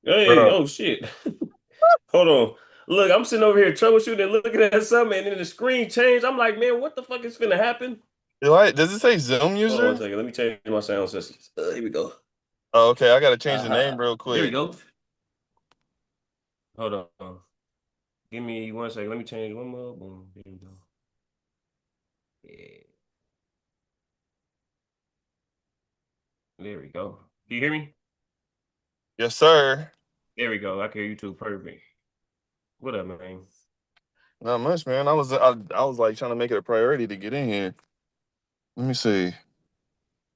Hey, Bro, oh shit. Hold on. Look, I'm sitting over here troubleshooting and looking at something, and then the screen changed. I'm like, man, what the fuck is finna happen? does it say Zoom Hold on one user? second. Let me change my sound systems. Here we go. Oh, okay. I gotta change the name Uh-huh. real There we quick. go. Hold on. Give me 1 second. Let me change one more. Boom. There we go. Yeah. There we go. Do you hear me? Yes, sir. There we go. I can hear you too. Perfect. What up, man? Not much, man. I was like trying to make it a priority to get in here. Let me see.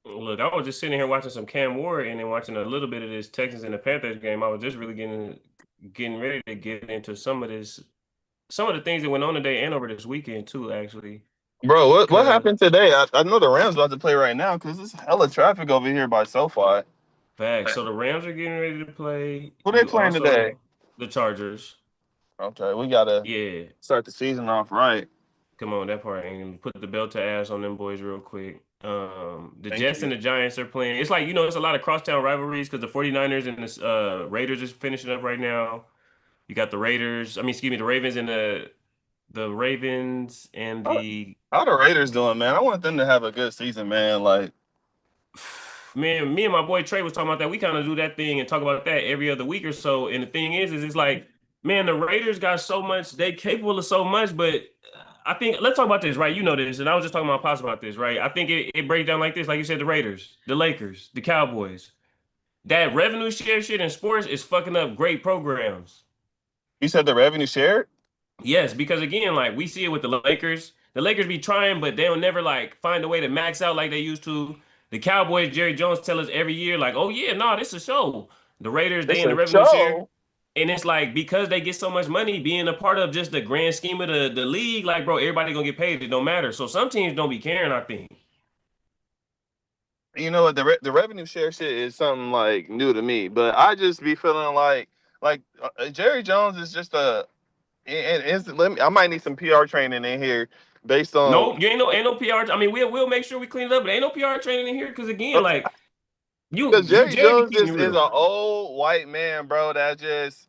Look, I was just sitting here watching some Cam Ward and then watching a little bit of this Texans and the Panthers game. I was just really getting ready to get into some of the things that went on today and over this weekend too, actually. Bro, what Cause happened today? I know the Rams about to play right now because there's hella traffic over here by SoFi. facts. So the Rams are getting ready to play. Who they You playing today? also the Chargers. Okay, we gotta Yeah, start the season off right. come on, that part ain't put the belt to ass on them boys real quick. The Thank Jets and you. the Giants are playing. It's like, it's a lot of crosstown rivalries because the 49ers and the Raiders is finishing up right now. You got the Raiders, I mean, excuse me, the Ravens and the Ravens and How, the how the Raiders doing, man? I want them to have a good season, man. Like, man, me and my boy Trey was talking about that. We kind of do that thing and talk about that every other week or so. And the thing is it's like, man, the Raiders got so much, they capable of so much, but I think let's talk about this, right? You know this, and I was just talking to my pops about this, right? I think it breaks down like this, like you said, the Raiders, the Lakers, the Cowboys. That revenue share shit in sports is fucking up great programs. you said the revenue shared? Yes, because again, like we see it with the Lakers. The Lakers be trying, but they'll never like find a way to max out like they used to. The Cowboys, Jerry Jones tell us every year, like, oh yeah, no, this is a show. The Raiders, they It's in the a revenue share. show. And it's like because they get so much money being a part of just the grand scheme of the league, like bro, everybody gonna get paid. It don't matter. So some teams don't be caring, I think. You know what? The revenue share shit is something like new to me, but I just be feeling like Jerry Jones is just a. And I might need some PR training in here based on No, you ain't no PR. I mean, we'll make sure we clean it up, but ain't no PR training in here because again, like because you Jerry Jerry be Jones keeping it is real. an old white man, bro. That just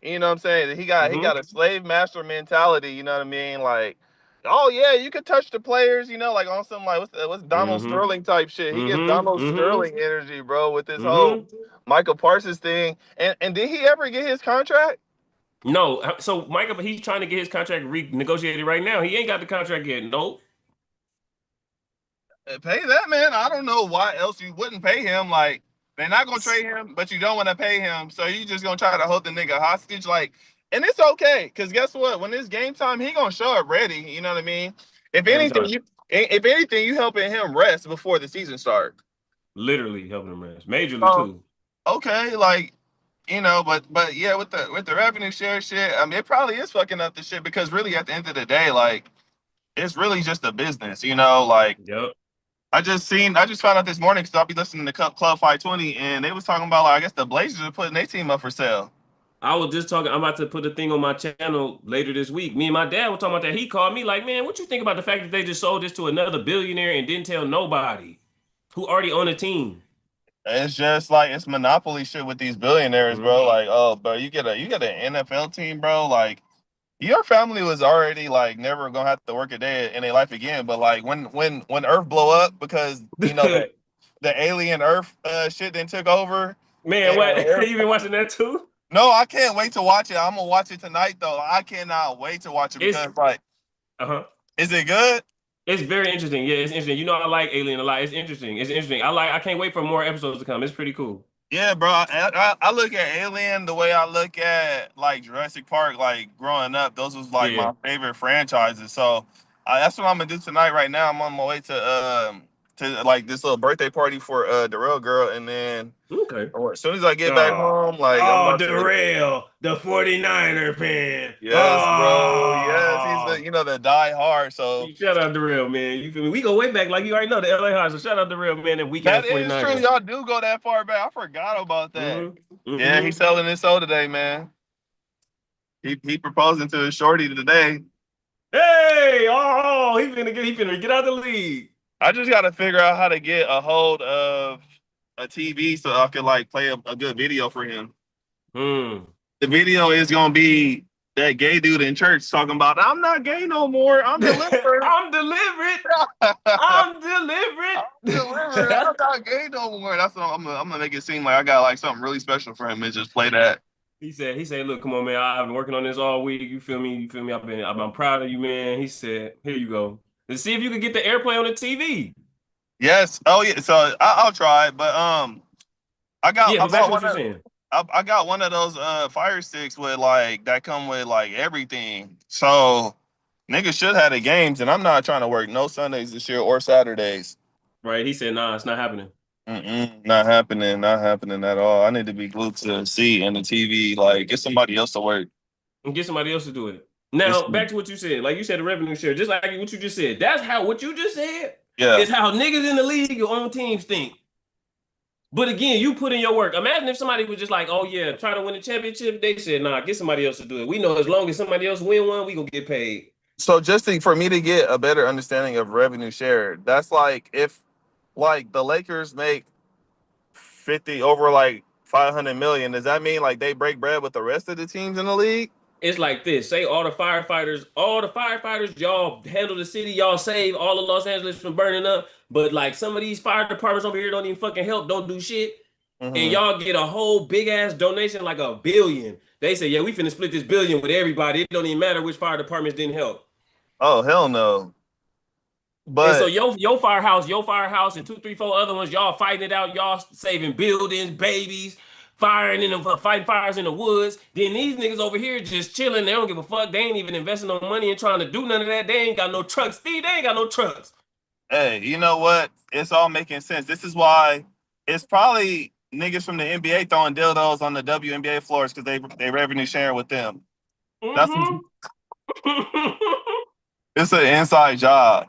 you know what I'm saying. He Hmm. got a slave master mentality. You know what I mean? Like, oh yeah, you could touch the players. You know, like on some like what's Donald Hmm. Sterling type shit. He gets Hmm. Donald Hmm. Sterling energy, bro, with this whole Hmm. Michael Parsons thing. And did he ever get his contract? No, so Michael, he's trying to get his contract renegotiated right now. He ain't got the contract yet. Nope. Pay that man. I don't know why else you wouldn't pay him. Like they're not gonna trade him, but you don't want to pay him, so you just gonna try to hold the nigga hostage. Like, and it's okay, cause guess what? When it's game time, he gonna show up ready. You know what I mean? If Every anything, time, you helping him rest before the season starts. literally helping him rest, majorly Um, too. okay, like but yeah, with the revenue share shit, I mean, it probably is fucking up the shit because really at the end of the day, like it's really just a business. Like Yep. I just found out this morning because I'll be listening to Club 520, and they was talking about like I guess the Blazers are putting their team up for sale. I was just talking. I'm about to put a thing on my channel later this week. Me and my dad were talking about that. He called me like, "Man, what you think about the fact that they just sold this to another billionaire and didn't tell nobody who already own a team?" It's just like it's monopoly shit with these billionaires, Hmm. bro. Like, oh, bro, you get an NFL team, bro. Like, your family was already like never gonna have to work a day in their life again. But like when Earth blow up because the alien Earth shit then took over. Man, And what? You been watching that too? no, I can't wait to watch it. I'm gonna watch it tonight though. I cannot wait to watch it It's because like, uh-huh. is it good? It's very interesting. Yeah, it's interesting. I like Alien a lot. It's interesting. It's interesting. I can't wait for more episodes to come. It's pretty cool. Yeah, bro. I look at Alien the way I look at like Jurassic Park. Like growing up, those was like Yeah. my favorite franchises. So that's what I'm gonna do tonight. Right now, I'm on my way to like this little birthday party for the real girl, and then Okay. as soon as I get back Oh, home, like I'm oh, about to. Darrell, the 49er fan. Yes, bro. Yes, he's the Oh, the die hard. So shout out Darrell, man. You feel me? We go way back, like you already know, the LA High. So shout out Darrell, man, and weak that ass is true. 49ers. Y'all do go that far back. I forgot about that. Mm-hmm. Yeah, he's Mm-hmm. selling his soul today, man. He proposing to his shorty today. Hey, oh, he finna get out the league. I just got to figure out how to get a hold of a TV so I can like play a good video for him. Hmm. The video is gonna be that gay dude in church talking about I'm not gay no more. I'm delivered. I'm delivered. I'm I'm delivered. delivered. I'm not gay no more. That's what I'm gonna make it seem like I got like something really special for him and just play that. He said, look, come on, man. I've been working on this all week. You feel me? You feel me? I'm proud of you, man. He said, here you go. Let's see if you can get the airplay on the TV. Yes. Oh yeah. So I'll try it, but Yeah, I but back bought to what one you're of saying. I got one of those fire sticks with like that come with like everything. So niggas should have the games, and I'm not trying to work no Sundays this year or Saturdays. Right. He said, nah, it's not happening. Not happening, not happening at all. I need to be glued to the seat and the TV. Like, get somebody else to work. And get somebody else to do it. It's, Now, back to what you said. Like you said, the revenue share, just like what you just said. That's how what you just said yeah. is how niggas in the league, your own teams think. But again, you put in your work. Imagine if somebody was just like, oh yeah, trying to win a championship. They said, nah, get somebody else to do it. We know as long as somebody else win one, we gonna get paid. So for me to get a better understanding of revenue share, that's like if like the Lakers make 50 over like 500 million, does that mean like they break bread with the rest of the teams in the league? It's like this. Say all the firefighters, y'all handle the city, y'all save all of Los Angeles from burning up. But like some of these fire departments over here don't even fucking help, don't do shit. And Mm-hmm. y'all get a whole big ass donation, like a billion. They say, yeah, we finna split this billion with everybody. It don't even matter which fire departments didn't help. Oh hell no. And so But your firehouse, and two, three, four other ones, y'all fighting it out, y'all saving buildings, babies, firing in the fighting fires in the woods. Then these niggas over here just chilling. They don't give a fuck. They ain't even investing no money and trying to do none of that. They ain't got no trucks. Steve, they ain't got no trucks. hey, you know what? It's all making sense. This is why it's probably niggas from the NBA throwing dildos on the WNBA floors because they revenue sharing with them. That's Mm-hmm. it's an inside job.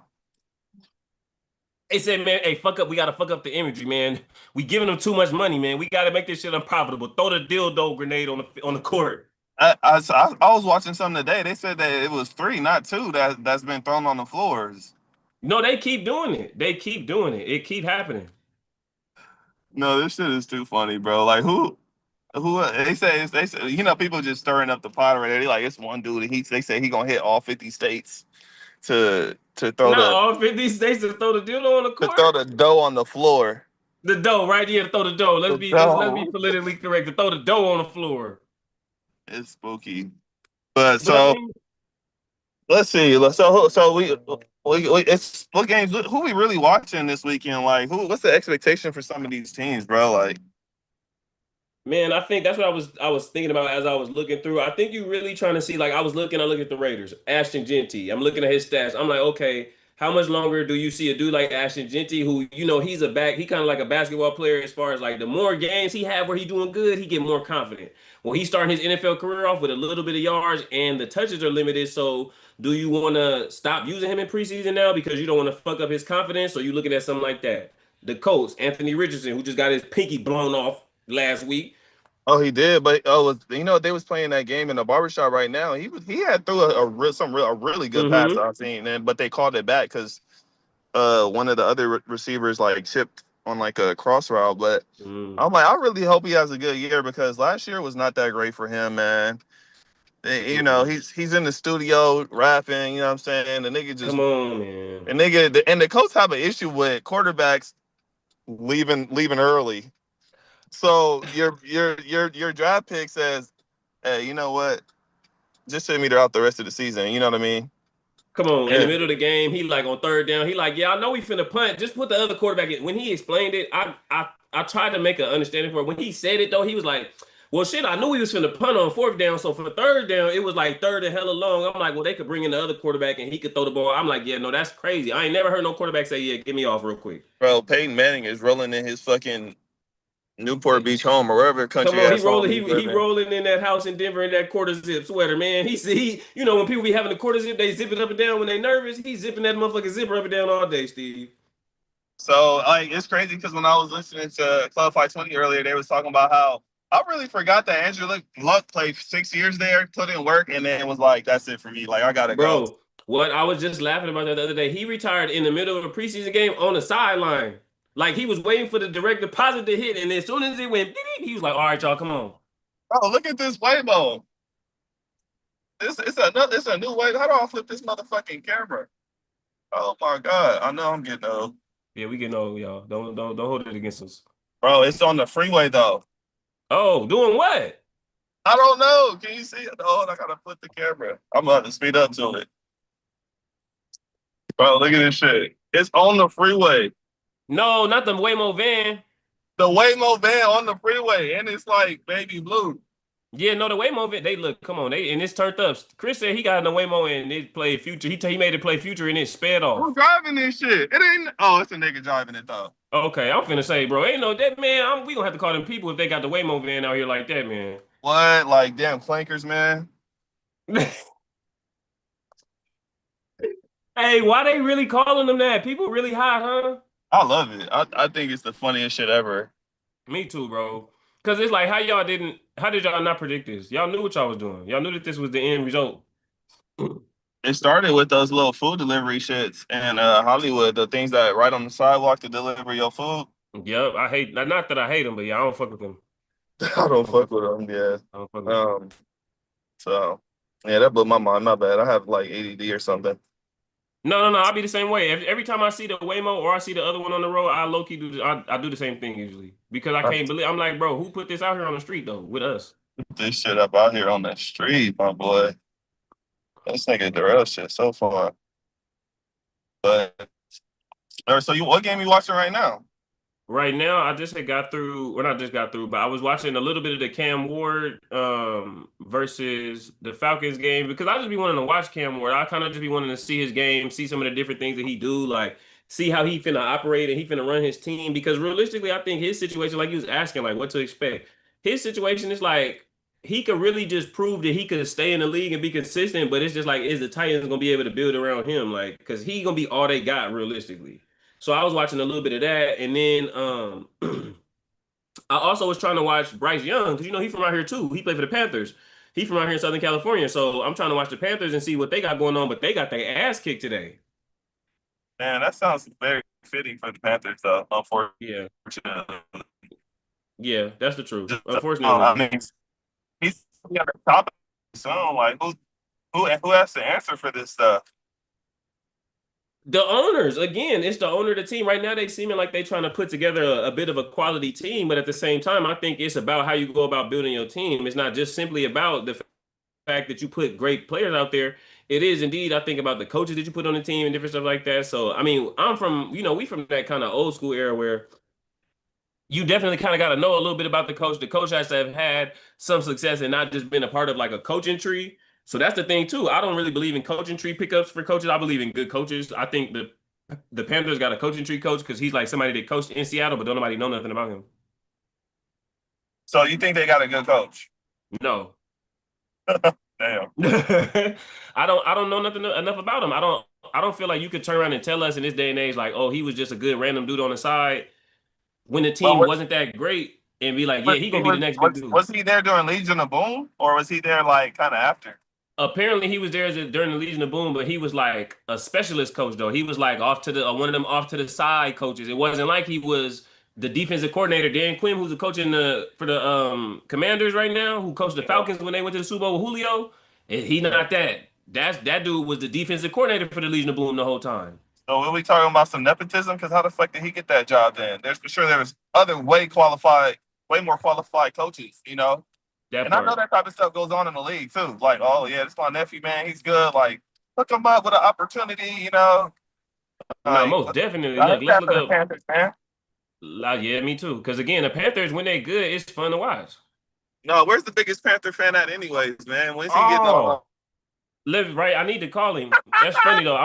They said, man, hey, fuck up. We gotta fuck up the imagery, man. We giving them too much money, man. We gotta make this shit unprofitable. Throw the dildo grenade on the court. I was watching something today. They said that it was three, not two, that's been thrown on the floors. No, they keep doing it. They keep doing it. It keep happening. No, this shit is too funny, bro. Like who they say people just stirring up the pot already. They like it's one dude and they say he gonna hit all 50 states to throw Not the all 50 states to throw the dildo on the to court. throw the dough on the floor. The dough, right here to throw the dough. The Let's be dough. politically correct. To throw the dough on the floor. It's spooky. But But I so mean, let's see. We it's what games who we really watching this weekend? Like what's the expectation for some of these teams, bro? Like man, I think that's what I was thinking about as I was looking through. I think you really trying to see, like I look at the Raiders, Ashton Genty. I'm looking at his stats. I'm like, okay, how much longer do you see a dude like Ashton Genty, who he's he kind of like a basketball player as far as like the more games he have where he doing good, he get more confident. Well, he's starting his NFL career off with a little bit of yards and the touches are limited. So do you want to stop using him in preseason now because you don't want to fuck up his confidence? Or you looking at something like that? The coach, Anthony Richardson, who just got his pinky blown off last week. oh he did, but they was playing that game in the barbershop right now. He had threw a really good pass Mm-hmm. I've seen, and but they called it back because one of the other receivers like chipped on like a cross route. But Mm. I'm like, I really hope he has a good year because last year was not that great for him, man. Mm-mm. He's in the studio rapping, you know what I'm saying? The nigga just Come on, man. and the coach have an issue with quarterbacks leaving early. So your draft pick says, hey, you know what? Just send me out the rest of the season. You know what I mean? Come on. In the Yeah. middle of the game, he like on third down. He like, yeah, I know we finna punt. Just put the other quarterback in. When he explained it, I tried to make an understanding for it. When he said it though, he was like, well, shit, I knew we was finna punt on fourth down. So for the third down, it was like third and hella long. I'm like, well, they could bring in the other quarterback and he could throw the ball. I'm like, yeah, no, that's crazy. I ain't never heard no quarterback say, yeah, get me off real quick. Bro, Peyton Manning is rolling in his fucking Newport Beach home or wherever Come country on, he ass home rolling, he's he living. rolling in that house in Denver in that quarter zip sweater, man. When people be having the quarter zip, they zip it up and down when they nervous. He's zipping that motherfucking zipper up and down all day, Steve. So like it's crazy because when I was listening to Club 520 earlier, they was talking about how I really forgot that Andrew Luck played 6 years there, put in work, and then it was like, that's it for me. Like I gotta go. Bro, what I was just laughing about that the other day. He retired in the middle of a preseason game on the sideline. Like he was waiting for the direct deposit to hit, and as soon as it went, beep, he was like, "All right, y'all, come on." Oh, look at this Waymo. It's a new way. How do I flip this motherfucking camera? Oh my god! I know I'm getting old, Yeah, we getting old, y'all. Don't hold it against us. bro. It's on the freeway though. Oh, doing what? I don't know. Can you see it? Oh, I gotta flip the camera. I'm about to speed up to it, bro. Look at this shit. It's on the freeway. No, not the Waymo van. The Waymo van on the freeway, and it's like baby blue. Yeah, no, the Waymo van. They look, come on, they and it's turned up. Chris said he got in the Waymo and it played Future. He made it play Future and it sped Who's off. driving this shit? It ain't. Oh, it's a nigga driving it though. Okay, I'm finna say, bro, ain't no that man. We gonna have to call them people if they got the Waymo van out here like that, man. What? Like damn flankers, man. Hey, why they really calling them that? People really hot, huh? I love it. I think it's the funniest shit ever. Me too, bro. Cause it's like how did y'all not predict this? Y'all knew what y'all was doing. Y'all knew that this was the end result. It started with those little food delivery shits in Hollywood, the things that right on the sidewalk to deliver your food. Yep, I hate not that I hate them, but yeah, I don't fuck with them. I don't I don't fuck fuck with with them. them. Yeah. I don't fuck with them. Um. So yeah, that blew my mind. My bad. I have like ADD or something. No. I'll be the same way. Every time I see the Waymo or I see the other one on the road, I low key do. I do the same thing usually because I I can't believe. I'm like, bro, who put this out here on the street though with us? put this shit up out here on the street, my boy. This nigga Darrell shit so far. But so you, what game you watching right now? Right now, I just had got through, or not just got through, but I was watching a little bit of the Cam Ward versus the Falcons game because I just be wanting to watch Cam Ward. I kind of just be wanting to see his game, see some of the different things that he do, like see how he finna operate and he finna run his team. Because realistically, I think his situation, like he was asking, like what to expect. His situation is like he could really just prove that he could stay in the league and be consistent, but it's just like, is the Titans gonna be able to build around him? Like, because he gonna be all they got realistically. So I was watching a little bit of that, and then I also was trying to watch Bryce Young because you know he from out here too. He played for the Panthers. He from out here in Southern California. So I'm trying to watch the Panthers and see what they got going on. But they got their ass kicked today. Man, that sounds very fitting for the Panthers, though. Yeah, Unfortunately, yeah, that's the truth. just I Unfortunately, mean, he's got the top. So like, who has to answer for this stuff? the owners again, it's the owner of the team right now. They seeming like they trying to put together a bit of a quality team, but at the same time, I think it's about how you go about building your team. It's not just simply about the fact that you put great players out there. It is indeed, I think about the coaches that you put on the team and different stuff like that. So, I mean, I'm from, we from that kind of old school era where you definitely kind of got to know a little bit about the coach. The coach has to have had some success and not just been a part of like a coaching tree. So that's the thing too. I don't really believe in coaching tree pickups for coaches. I believe in good coaches. I think the Panthers got a coaching tree coach because he's like somebody that coached in Seattle, but don't nobody know nothing about him. So you think they got a good coach? No. Damn. I don't know nothing enough about him. I don't feel like you could turn around and tell us in this day and age like, oh, he was just a good random dude on the side when the Well, team wasn't that great and be like, yeah, he he gonna be the next big dude. was he there during Legion of Boom, or was he there like kind of after? Apparently he was there during the Legion of Boom, but he was like a specialist coach though. He was like off to the one of them off to the side coaches. It wasn't like he was the defensive coordinator, Dan Quinn, who's the coach for the Commanders right now, who coached the Yeah. Falcons when they went to the Super Bowl with Julio. He not that. That dude was the defensive coordinator for the Legion of Boom the whole time. So are we talking about some nepotism? Because how the fuck did he get that job then? There's for sure there's other way more qualified coaches, you know? That And I know part. that type of stuff goes on in the league too. Like, oh yeah, this my nephew, man. He's good. Like, hook him up with an opportunity, you know? No, Like, most definitely. I Look, hate let's that look for the up. Panthers, man. Yeah, me too. Because again, the Panthers when they good, it's fun to watch. No, where's the biggest Panther fan at anyways, man? When's he getting Oh, on? live right. I need to call him. That's funny though.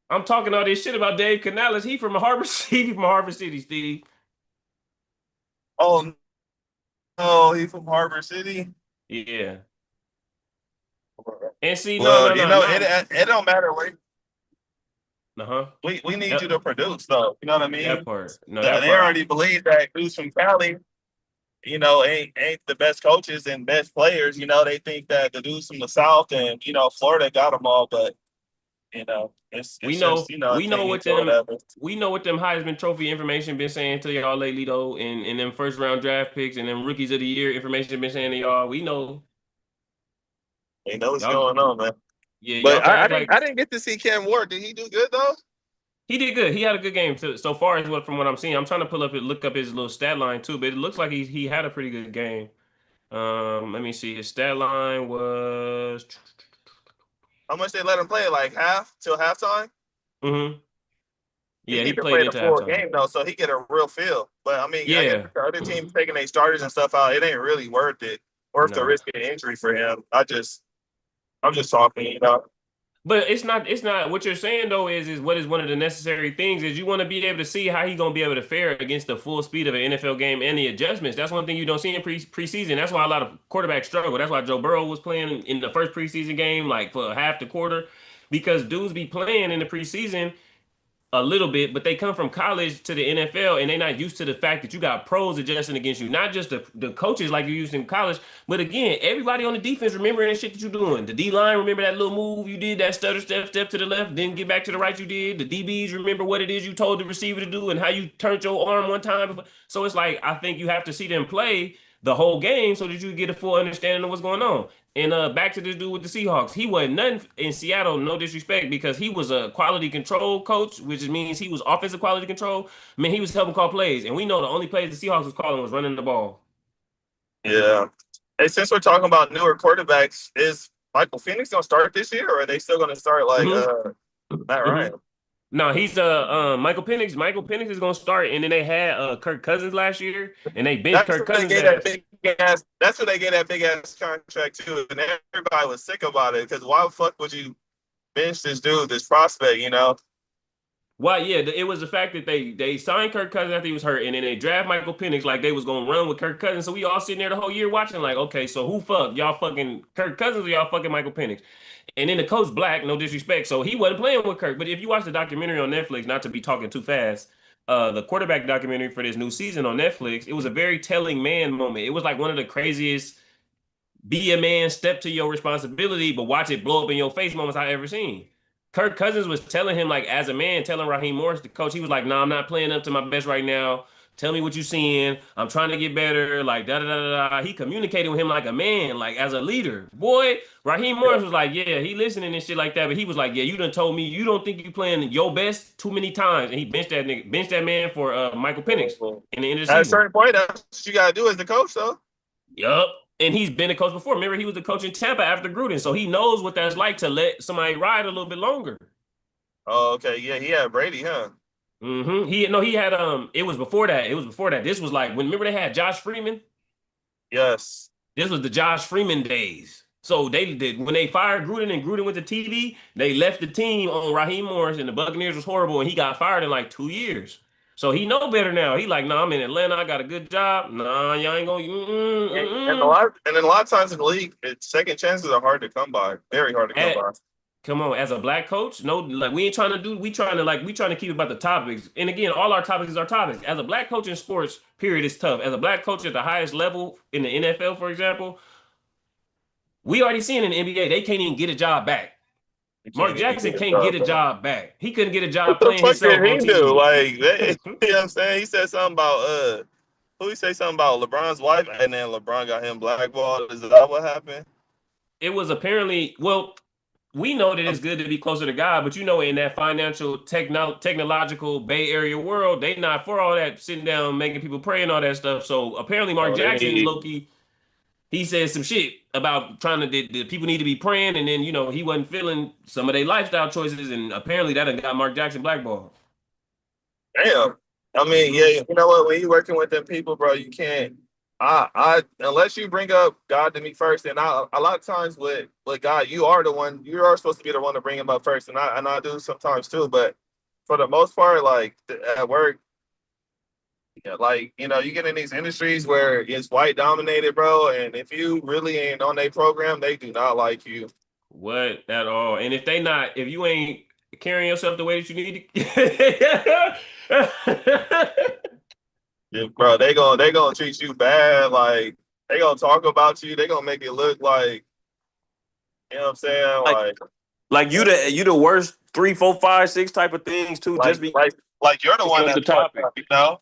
I'm talking all this shit about Dave Canales. He from Harbor City, from Harbor City, Steve. Oh no, he from Harbor City. Yeah. And see, no, Well, no, you no, know, no. it don't matter where Uh-huh. we need you That, to produce though. You know what I that mean? part. No, that They part. already believe that dudes from Cali, you know, ain't the best coaches and best players. You know, they think that the dudes from the South and you know Florida got them all, but You know, it's We just, know you know, we know opinions what or them whatever. we know what them Heisman Trophy information been saying to y'all lately though, and them first round draft picks and them rookies of the year information been saying to y'all. We know You know what's y'all. going on, man. Yeah, y'all But can I act didn't like I didn't get to see Cam Ward. Did he do good though? he did good. He had a good game so far as what from what I'm seeing. I'm trying to look up his little stat line too, but it looks like he had a pretty good game. Let me see. His stat line was. How much they let him play? Like half till halftime? Hmm. He Yeah, he need to played play the into full halftime. game though, so he get a real feel. But I mean, I guess Yeah. the other teams taking their starters and stuff out, it ain't really worth the No. risk of injury for him. I'm just talking, you know. But it's not what you're saying though is what is one of the necessary things is you want to be able to see how he's gonna be able to fare against the full speed of an NFL game and the adjustments. That's one thing you don't see in preseason. That's why a lot of quarterbacks struggle. That's why Joe Burrow was playing in the first preseason game like for half the quarter because dudes be playing in the preseason a little bit, but they come from college to the NFL and they're not used to the fact that you got pros adjusting against you, not just the coaches like you used in college, but again, everybody on the defense remembering that shit that you're doing. The D line remember that little move you did, that stutter step to the left, then get back to the right you did. The DBs remember what it is you told the receiver to do and how you turned your arm one time. So it's like I think you have to see them play the whole game so that you get a full understanding of what's going on. And back to this dude with the Seahawks. He wasn't nothing in Seattle, no disrespect, because he was a quality control coach, which means he was offensive quality control. I mean, he was helping call plays. And we know the only plays the Seahawks was calling was running the ball. Yeah. Hey, since we're talking about newer quarterbacks, is Michael Phoenix gonna start this year, or are they still gonna start like Hmm. Matt Hmm. Ryan? No, he's Michael Penix. Michael Penix is gonna start, and then they had Kirk Cousins last year, and they benched That's Kirk what they Cousins' gave that ass. big ass. That's what they gave that big ass contract to, and everybody was sick about it because why the fuck would you bench this dude, this prospect? You know? Well, yeah, it was the fact that they signed Kirk Cousins after he was hurt, and then they draft Michael Penix like they was gonna run with Kirk Cousins. So we all sitting there the whole year watching, like, okay, so who fuck y'all fucking Kirk Cousins or y'all fucking Michael Penix? And then the coach Black, no disrespect, so he wasn't playing with Kirk. But if you watch the documentary on Netflix, not to be talking too fast, the quarterback documentary for this new season on Netflix, it was a very telling man moment. It was like one of the craziest be a man, step to your responsibility, but watch it blow up in your face moments I've ever seen. Kirk Cousins was telling him, like, as a man, telling Raheem Morris, the coach, he was like, "No, I'm not playing up to my best right now. Tell me what you're seeing. I'm trying to get better." Like, da da da da. Da. He communicated with him like a man, like as a leader. Boy, Raheem Morris was like, "Yeah, he listening and shit like that." But he was like, "Yeah, you done told me you don't think you playing your best too many times." And he benched that man for Michael Penix in the end of the At a season. certain point, that's what you gotta do as the coach, though. Yup. And he's been a coach before. Remember, he was the coach in Tampa after Gruden, so he knows what that's like to let somebody ride a little bit longer. Oh, okay, yeah, he had Brady, huh? He had it was before that. It was before that. This was like when remember they had Josh Freeman? Yes. This was the Josh Freeman days. So they did when they fired Gruden and Gruden went to TV, they left the team on Raheem Morris and the Buccaneers was horrible and he got fired in like 2 years. So he know better now. He like, nah, I'm in Atlanta. I got a good job. Nah, y'all ain't gonna. Mm-mm. And then a lot of times in the league, second chances are hard to come by. Very hard to come At, by. Come on, as a black coach, no, like we ain't trying to do. We trying to keep about the topics. And again, all our topics is our topics. As a black coach in sports, period, is tough. As a black coach at the highest level in the NFL, for example, we already seen in the NBA they can't even get a job back. You Mark can't even Jackson get a can't get job, a bro. job back. He couldn't get a What job the playing fuck himself did on he do? TV. Like, you know what I'm saying? He said something about who he say something about LeBron's wife, and then LeBron got him blackballed. Is that what happened? It was apparently well. We know that it's good to be closer to God, but in that financial technological Bay Area world, they not for all that sitting down making people pray and all that stuff. So apparently Mark Oh, they Jackson, need. Loki, he said some shit about trying to the people need to be praying, and then he wasn't feeling some of their lifestyle choices, and apparently that done got Mark Jackson blackballed. Damn. I mean, Hmm. yeah, you know what? When you working with them people, bro, you can't. Unless you bring up God to me first, and a lot of times with God, you are the one. You are supposed to be the one to bring him up first, and I do sometimes too. But for the most part, like at work, yeah, like you get in these industries where it's white dominated, bro, and if you really ain't on their program, they do not like you. What at all? And if you ain't carrying yourself the way that you need to, Yeah, bro, they gonna treat you bad. Like they gonna talk about you. They gonna make it look like you know what I'm saying. like Like like you the worst 3, 4, 5, 6 type of things too. Like, just be like you're the one on the that's fucked topic. up, you know.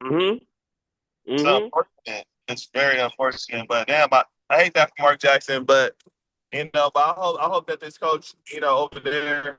Mm-hmm. So Mm-hmm. unfortunate. It's very unfortunate. But damn, I hate that for Mark Jackson. But but I hope that this coach, over there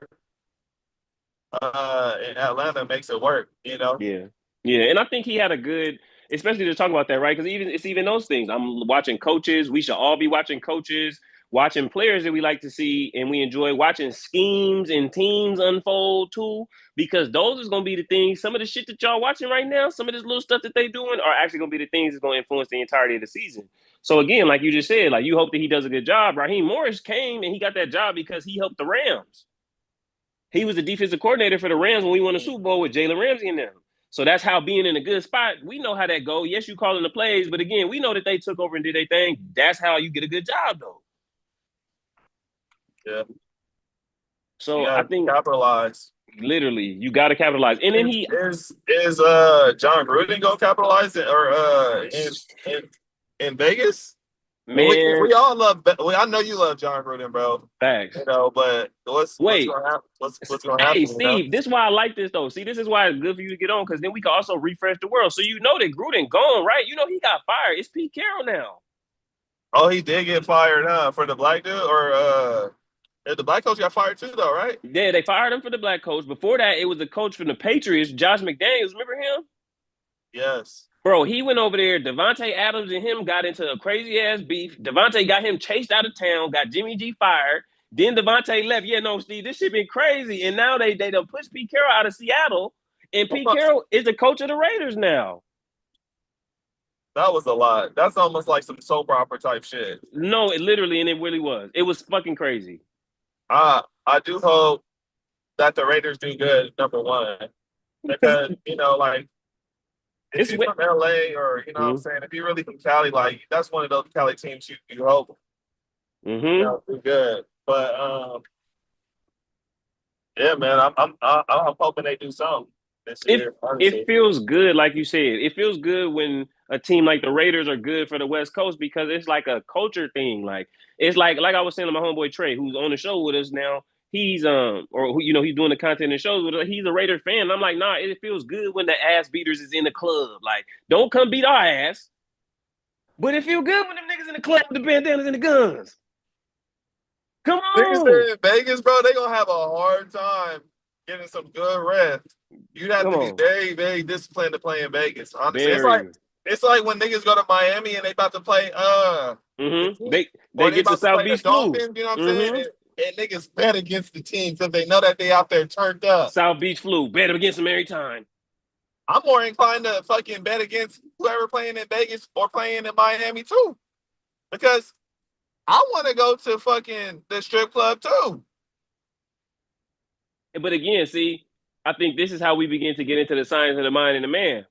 in Atlanta makes it work. Yeah. Yeah. And I think he had a good, especially to talk about that, right? Because it's even those things. I'm watching coaches. We should all be watching coaches, watching players that we like to see, and we enjoy watching schemes and teams unfold too. Because those is gonna be the things, some of the shit that y'all watching right now, some of this little stuff that they doing are actually gonna be the things that's gonna influence the entirety of the season. So again, like you just said, like you hope that he does a good job. Raheem Morris came and he got that job because he helped the Rams. He was the defensive coordinator for the Rams when we won the Super Bowl with Jalen Ramsey and them. So that's how being in a good spot, we know how that go. Yes, you calling the plays, but again, we know that they took over and did their thing. That's how you get a good job, though. Yeah. So You I gotta think capitalize. literally you got to capitalize. And then Is John Gruden gonna capitalize it or in Vegas? man, We all love. I know you love John Gruden, bro. facts. But what's Wait, gonna happen? What's gonna hey happen? Steve, this is why I like this though. See, this is why it's good for you to get on because then we can also refresh the world. So you know that Gruden gone, right? You know he got fired. It's Pete Carroll now. Oh, he did get fired, huh? For the black dude, or the black coach got fired too, though, right? Yeah, they fired him for the black coach. Before that, it was the coach from the Patriots, Josh McDaniels. Remember him? Yes. Bro, he went over there. Devontae Adams and him got into a crazy ass beef. Devontae got him chased out of town, got Jimmy G fired. Then Devontae left. Yeah, no, Steve, this shit been crazy. And now they done pushed Pete Carroll out of Seattle. And Pete Carroll is the coach of the Raiders now. That was a lot. That's almost like some soap opera type shit. No, it literally, and it really was. It was fucking crazy. I do hope that the Raiders do good, number one. Because, like, if you're from LA or, what I'm saying, if you're really from Cali, like, that's one of those Cali teams you hope do good. But, yeah, man, I'm hoping they do something this year. It feels good, like you said. It feels good when a team like the Raiders are good for the West Coast because it's like a culture thing. Like it's like I was saying to my homeboy Trey, who's on the show with us now. He's he's doing the content and shows with us. He's a Raider fan. And I'm like, nah, it feels good when the ass beaters is in the club. Like, don't come beat our ass. But it feel good when them niggas in the club with the bandanas and the guns. Come on. Niggas in Vegas, bro, they gonna have a hard time getting some good rest. You'd have to be very, very disciplined to play in Vegas. Honestly, it's like when niggas go to Miami and they about to play they get the South Beach flu. Dolphins, you know what I'm saying? And niggas bet against the team because they know that they out there turned up. South Beach flu, bet against them every time. I'm more inclined to fucking bet against whoever playing in Vegas or playing in Miami too. Because I want to go to fucking the strip club too. But again, see, I think this is how we begin to get into the science of the mind and the man.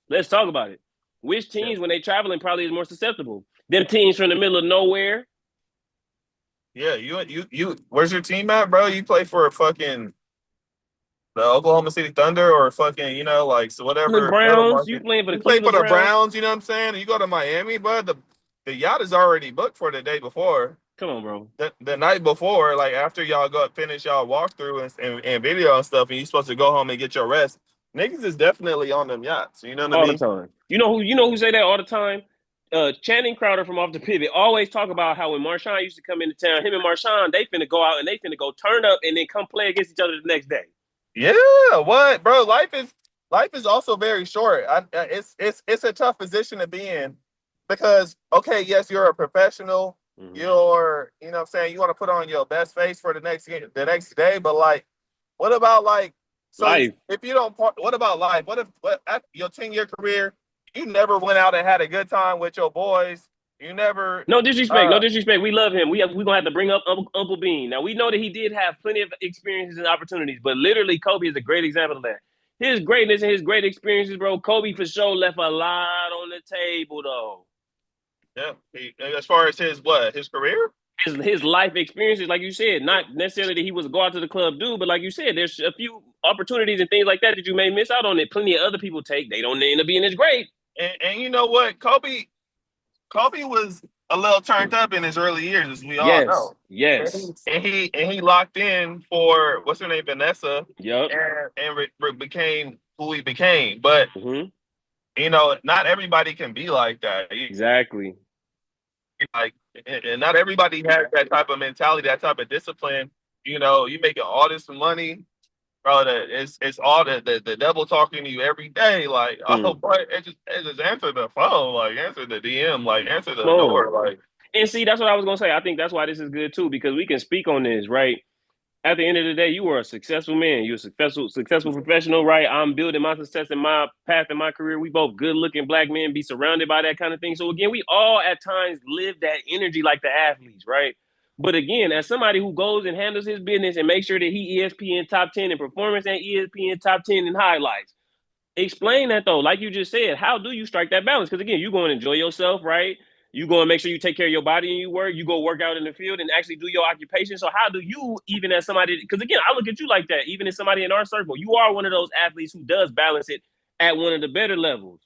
Let's talk about it. Which teams, when they traveling, probably is more susceptible? Them teams from the middle of nowhere. Yeah, you. Where's your team at, bro? You play for a fucking the Oklahoma City Thunder or fucking, so whatever. The Browns. You playing for the Cleveland Browns, you know what I'm saying? You go to Miami, but the yacht is already booked for the day before. Come on, bro. The night before, like after y'all finish y'all walkthrough and video and stuff, and you're supposed to go home and get your rest. Niggas is definitely on them yachts. You know what I mean? All the time. You know who say that all the time? Channing Crowder from Off the Pivot always talk about how when Marshawn used to come into town, him and Marshawn, they finna go out and they finna go turn up and then come play against each other the next day. Yeah, what, bro? Life is also very short. It's a tough position to be in because yes, you're a professional. Mm-hmm. You're, you know what I'm saying, you want to put on your best face for the next day, but like, what about life? If you don't, what about life? What after your 10-year career, you never went out and had a good time with your boys? You never. No disrespect. We love him. We're gonna have to bring up Uncle Bean. Now we know that he did have plenty of experiences and opportunities, but literally Kobe is a great example of that. His greatness and his great experiences, bro. Kobe for sure left a lot on the table, though. Yeah, as far as his career, his life experiences, like you said, not necessarily that he was a go out to the club dude, but like you said, there's a few opportunities and things like that you may miss out on that plenty of other people take. They don't end up being as great. And you know what, Kobe was a little turned up in his early years, as we all Yes, know. yes. And he locked in for what's her name, Vanessa, Yep. and became who he became. But Hmm. you know, not everybody can be like that. Exactly. Like, and not everybody has that type of mentality, that type of discipline. You know, you making all this money, bro. It's all the devil talking to you every day. Like, oh Mm. boy, it just answer the phone, like answer the DM, like answer Come the on. door, like. And see, that's what I was gonna say. I think that's why this is good too, because we can speak on this, right? At the end of the day, you are a successful man. You're a successful professional, right? I'm building my success in my path in my career. We both good looking black men, be surrounded by that kind of thing. So again, we all at times live that energy like the athletes, right? But again, as somebody who goes and handles his business and makes sure that he ESPN top 10 in performance and ESPN top 10 in highlights, explain that though, like you just said. How do you strike that balance? Because again, you go and enjoy yourself, right? You go and make sure you take care of your body and you work. You go work out in the field and actually do your occupation. So how do you, even as somebody, because again, I look at you like that, even as somebody in our circle, you are one of those athletes who does balance it at one of the better levels.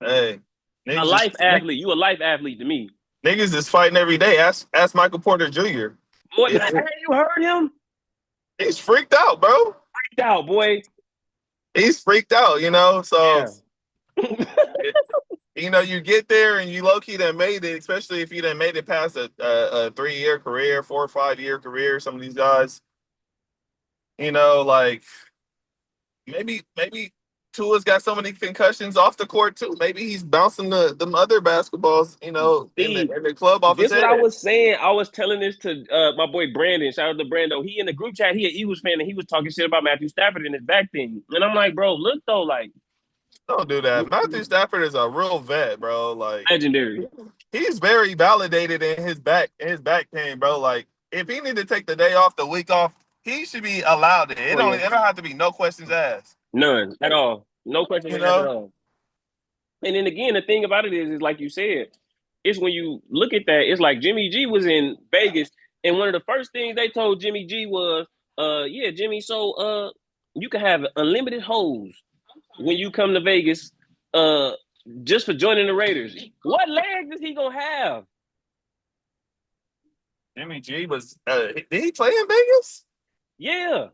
Hey, A life athlete. You a life athlete to me. niggas is fighting every day. Ask Michael Porter Jr. What, you heard him? He's freaked out, bro. Freaked out, boy. He's freaked out, you know. So Yeah. you know, you get there and you low key done made it, especially if you done made it past a 3 year career, 4 or 5 year career. Some of these guys, you know, like maybe Tua's got so many concussions off the court too. Maybe he's bouncing them other basketballs, you know, Steve, in the club off his this what head. I was saying. I was telling this to my boy Brandon. Shout out to Brando. He in the group chat. He an Eagles fan, and he was talking shit about Matthew Stafford and his back thing. And I'm like, bro, look though, like Don't do that. Matthew Stafford is a real vet, bro. Like legendary. he's very validated in his back pain, bro. Like if he need to take the day off, the week off, he should be allowed it. Oh yeah, It don't have to be no questions asked. none at all. No question You asked at know? all. And then again, the thing about it is like you said, it's when you look at that, it's like Jimmy G was in Vegas, and one of the first things they told Jimmy G was, yeah, Jimmy, so you can have unlimited hoes when you come to Vegas, uh, just for joining the Raiders. What legs is he gonna have? Jimmy G was did he play in Vegas? Yeah,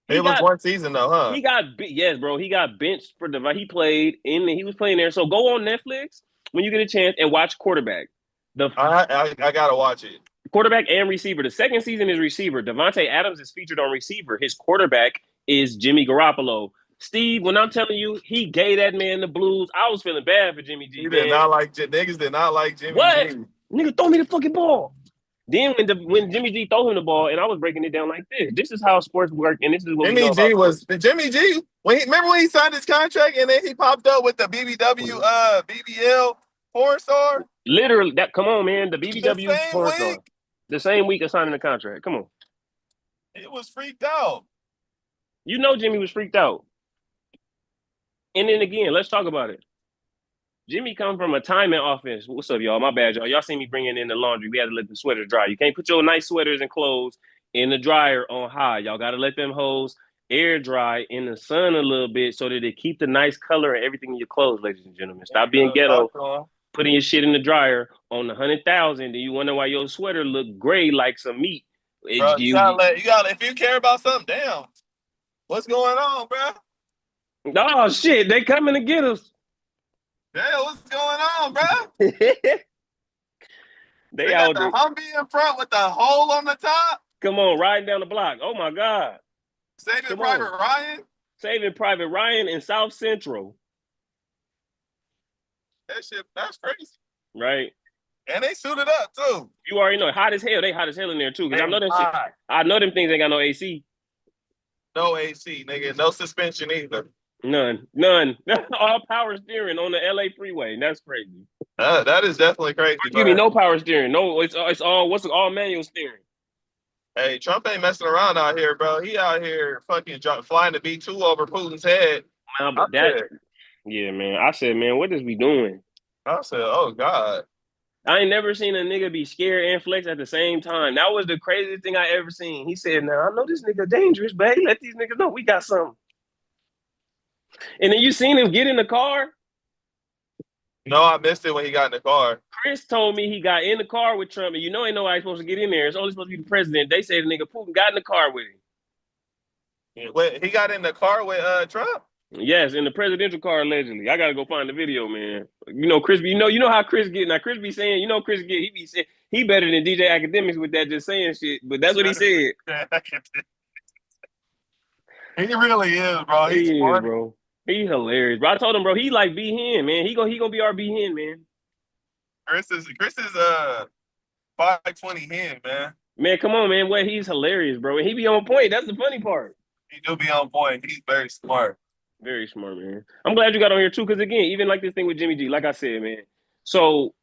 he It was got one season though, huh? yes, bro. He got benched for the he played in he was playing there. So go on Netflix when you get a chance and watch quarterback. The I gotta watch it. quarterback and receiver. The second season is receiver. Devontae Adams is featured on receiver. His quarterback is Jimmy Garoppolo. Steve, when I'm telling you, he gave that man the blues. I was feeling bad for Jimmy G, He did man. not like niggas did not like Jimmy What? G. Nigga, throw me the fucking ball. Then when Jimmy G throw him the ball, and I was breaking it down like this. This is how sports work, and this is what we know about sports. Jimmy G remember when he signed his contract and then he popped up with the BBW BBL 4-star Literally, that come on, man. The the BBW same porn star. week. The same week of signing the contract. Come on. It was freaked out. You know Jimmy was freaked out. And then again, let's talk about it. Jimmy come from a timing offense. What's up, y'all? My bad, y'all. Y'all see me bringing in the laundry. We had to let the sweaters dry. You can't put your nice sweaters and clothes in the dryer on high. Y'all got to let them hoes air dry in the sun a little bit so that they keep the nice color and everything in your clothes, ladies and gentlemen. Stop being ghetto, putting your shit in the dryer on the 100,000. Then you wonder why your sweater look gray like some meat. Bro, you gotta if you care about something, damn. What's going on, bro? Oh shit, they coming to get us. Damn, what's going on, bro? They got out the there. Humvee in front with the hole on the top. Come on, riding down the block. Oh my God. Saving Private Ryan. Saving Private Ryan in South Central. That's crazy. Right. And they suited up too. You already know, hot as hell. They hot as hell in there too. Because I know them shit. I know them things ain't got no AC. No AC, nigga. No suspension either. None. All power steering on the LA freeway. That's crazy. That is definitely crazy. Give me no power steering. No, it's all manual steering. Hey, Trump ain't messing around out here, bro. He out here fucking flying the B-2 over Putin's head. Yeah, man. I said, man, what is we doing? I said, oh God. I ain't never seen a nigga be scared and flex at the same time. That was the craziest thing I ever seen. He said, now I know this nigga dangerous, but hey, let these niggas know we got something. And then you seen him get in the car. No, I missed it when he got in the car. Chris told me he got in the car with Trump, and you know ain't nobody supposed to get in there. It's only supposed to be the president. They say the nigga Putin got in the car with him. Wait, he got in the car with Trump? Yes, in the presidential car allegedly. I gotta go find the video, man. You know, Chris. You know how Chris get. Now Chris be saying, you know, Chris get. He be saying he better than DJ Academics with that, just saying shit. But that's what he said. He really is, bro. He's he funny. is, bro. He hilarious, bro. I told him, bro. He like B Hen, man. He gonna be our B Hen, man. Chris is 520 hen, man. Man, come on, man. What he's hilarious, bro. And he be on point. That's the funny part. He do be on point. He's very smart. Very smart, man. I'm glad you got on here too, because again, even like this thing with Jimmy G, like I said, man. So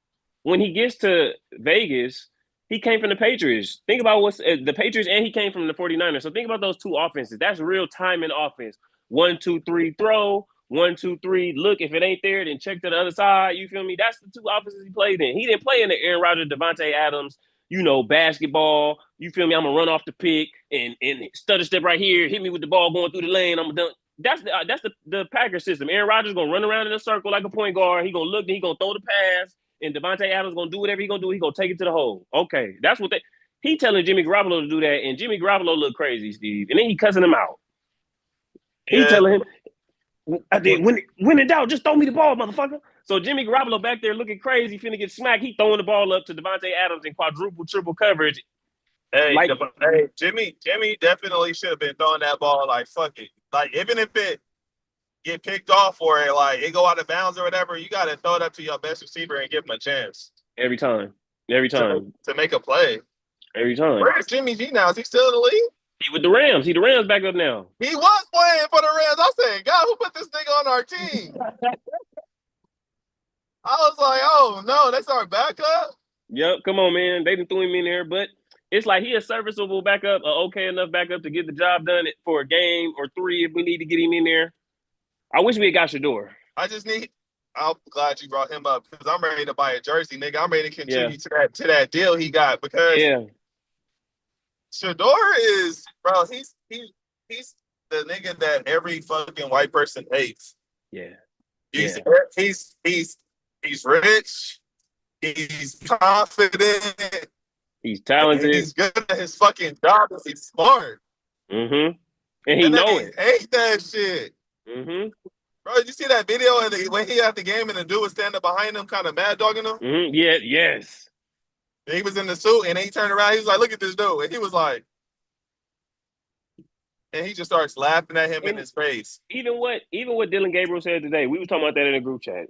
when he gets to Vegas, he came from the Patriots. Think about what's the Patriots, and he came from the 49ers. So think about those two offenses. That's real time in offense. 1, 2, 3, throw. 1, 2, 3, look. If it ain't there, then check to the other side. You feel me? That's the two offenses he played in. He didn't play in the Aaron Rodgers, Devontae Adams, you know, basketball. You feel me? I'm gonna run off the pick and stutter step right here, hit me with the ball going through the lane. I'm done. That's the Packers system. Aaron Rodgers gonna run around in a circle like a point guard. He gonna look, and he gonna throw the pass, and Devontae Adams gonna do whatever he gonna do. He gonna take it to the hole. Okay, that's what they. He telling Jimmy Garoppolo to do that, and Jimmy Garoppolo look crazy, Steve, and then he cussing him out. He telling him, I think when in doubt, just throw me the ball, motherfucker. So Jimmy Garoppolo back there looking crazy, finna get smacked. He throwing the ball up to Devontae Adams in quadruple, triple coverage. Hey, Jimmy definitely should have been throwing that ball like fuck it. Like even if it get picked off or it, like it go out of bounds or whatever, you got to throw it up to your best receiver and give him a chance. Every time. To make a play. Every time. Where's Jimmy G now? Is he still in the league? He with the Rams. The Rams back up now. He was playing for the Rams. I said, God, who put this nigga on our team? I was like, oh, no, that's our backup? Yep, come on, man. They done threw him in there, but it's like he a serviceable backup, okay enough backup to get the job done for a game or 3 if we need to get him in there. I wish we had got Shador. I'm glad you brought him up because I'm ready to buy a jersey, nigga. I'm ready to contribute to that deal he got because Shador is, bro, he's the nigga that every fucking white person hates. Yeah. He's rich. He's confident. He's talented. He's good at his fucking job. He's smart. Mm-hmm. And he know it. Hate that shit. Mm-hmm. Bro, did you see that video when he at the game and the dude was standing behind him, kind of mad dogging him? Mm-hmm. Yeah, yes. And he was in the suit, and then he turned around. He was like, "Look at this dude," and he was like, and he just starts laughing at him in his face. Even what Dylan Gabriel said today, we were talking about that in a group chat.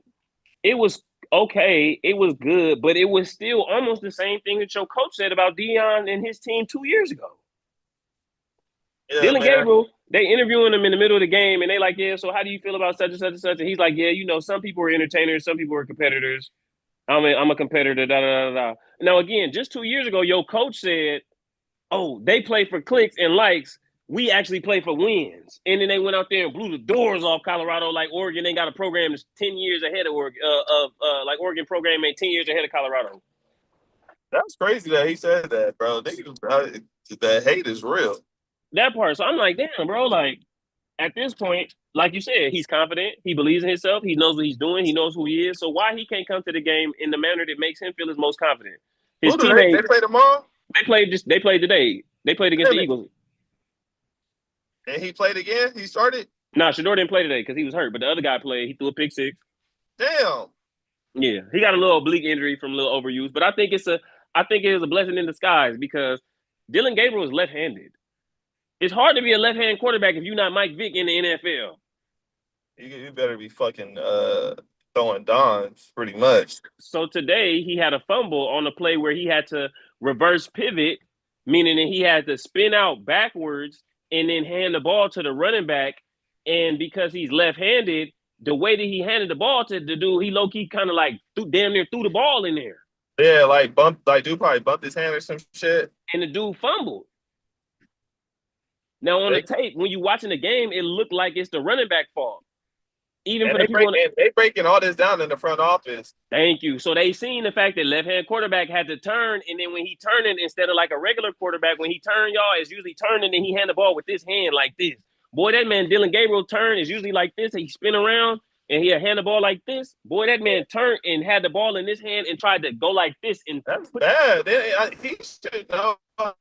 It was okay, it was good, but it was still almost the same thing that your coach said about Deion and his team 2 years ago. Yeah, Dylan Gabriel, they interviewing him in the middle of the game, and they like, yeah, so how do you feel about such and such and such? And he's like, yeah, you know, some people are entertainers, some people are competitors. I'm a competitor, da da da da. Now, again, just 2 years ago, your coach said, oh, they play for clicks and likes. We actually play for wins. And then they went out there and blew the doors off Colorado like Oregon. They got a program that's 10 years ahead of Oregon, like Oregon program ain't 10 years ahead of Colorado. That's crazy that he said that, bro. The hate is real. That part. So I'm like, damn, bro, like at this point, like you said, he's confident. He believes in himself. He knows what he's doing. He knows who he is. So why he can't come to the game in the manner that makes him feel his most confident? His teammates, they play tomorrow? They played today. They played against the Eagles. And he played again? He started? Nah, Shador didn't play today because he was hurt. But the other guy played. He threw a pick 6. Damn. Yeah, he got a little oblique injury from a little overuse. But I think it is a blessing in disguise because Dylan Gabriel is left-handed. It's hard to be a left-hand quarterback if you're not Mike Vick in the NFL. You better be fucking throwing dons, pretty much. So today he had a fumble on a play where he had to reverse pivot, meaning that he had to spin out backwards and then hand the ball to the running back. And because he's left-handed, the way that he handed the ball to the dude, he low-key kind of like damn near threw the ball in there. Yeah, dude probably bumped his hand or some shit. And the dude fumbled. Now, on the tape, when you're watching the game, it looked like it's the running back fault. Even for the people they breaking all this down in the front office. Thank you. So they seen the fact that left-hand quarterback had to turn, and then when he turned it, instead of like a regular quarterback, when he turned, y'all, it's usually turning and he hand the ball with this hand like this. Boy, that man Dylan Gabriel turn is usually like this. He spin around, and he'll hand the ball like this. Boy, that man turned and had the ball in his hand and tried to go like this. And that's bad. He should know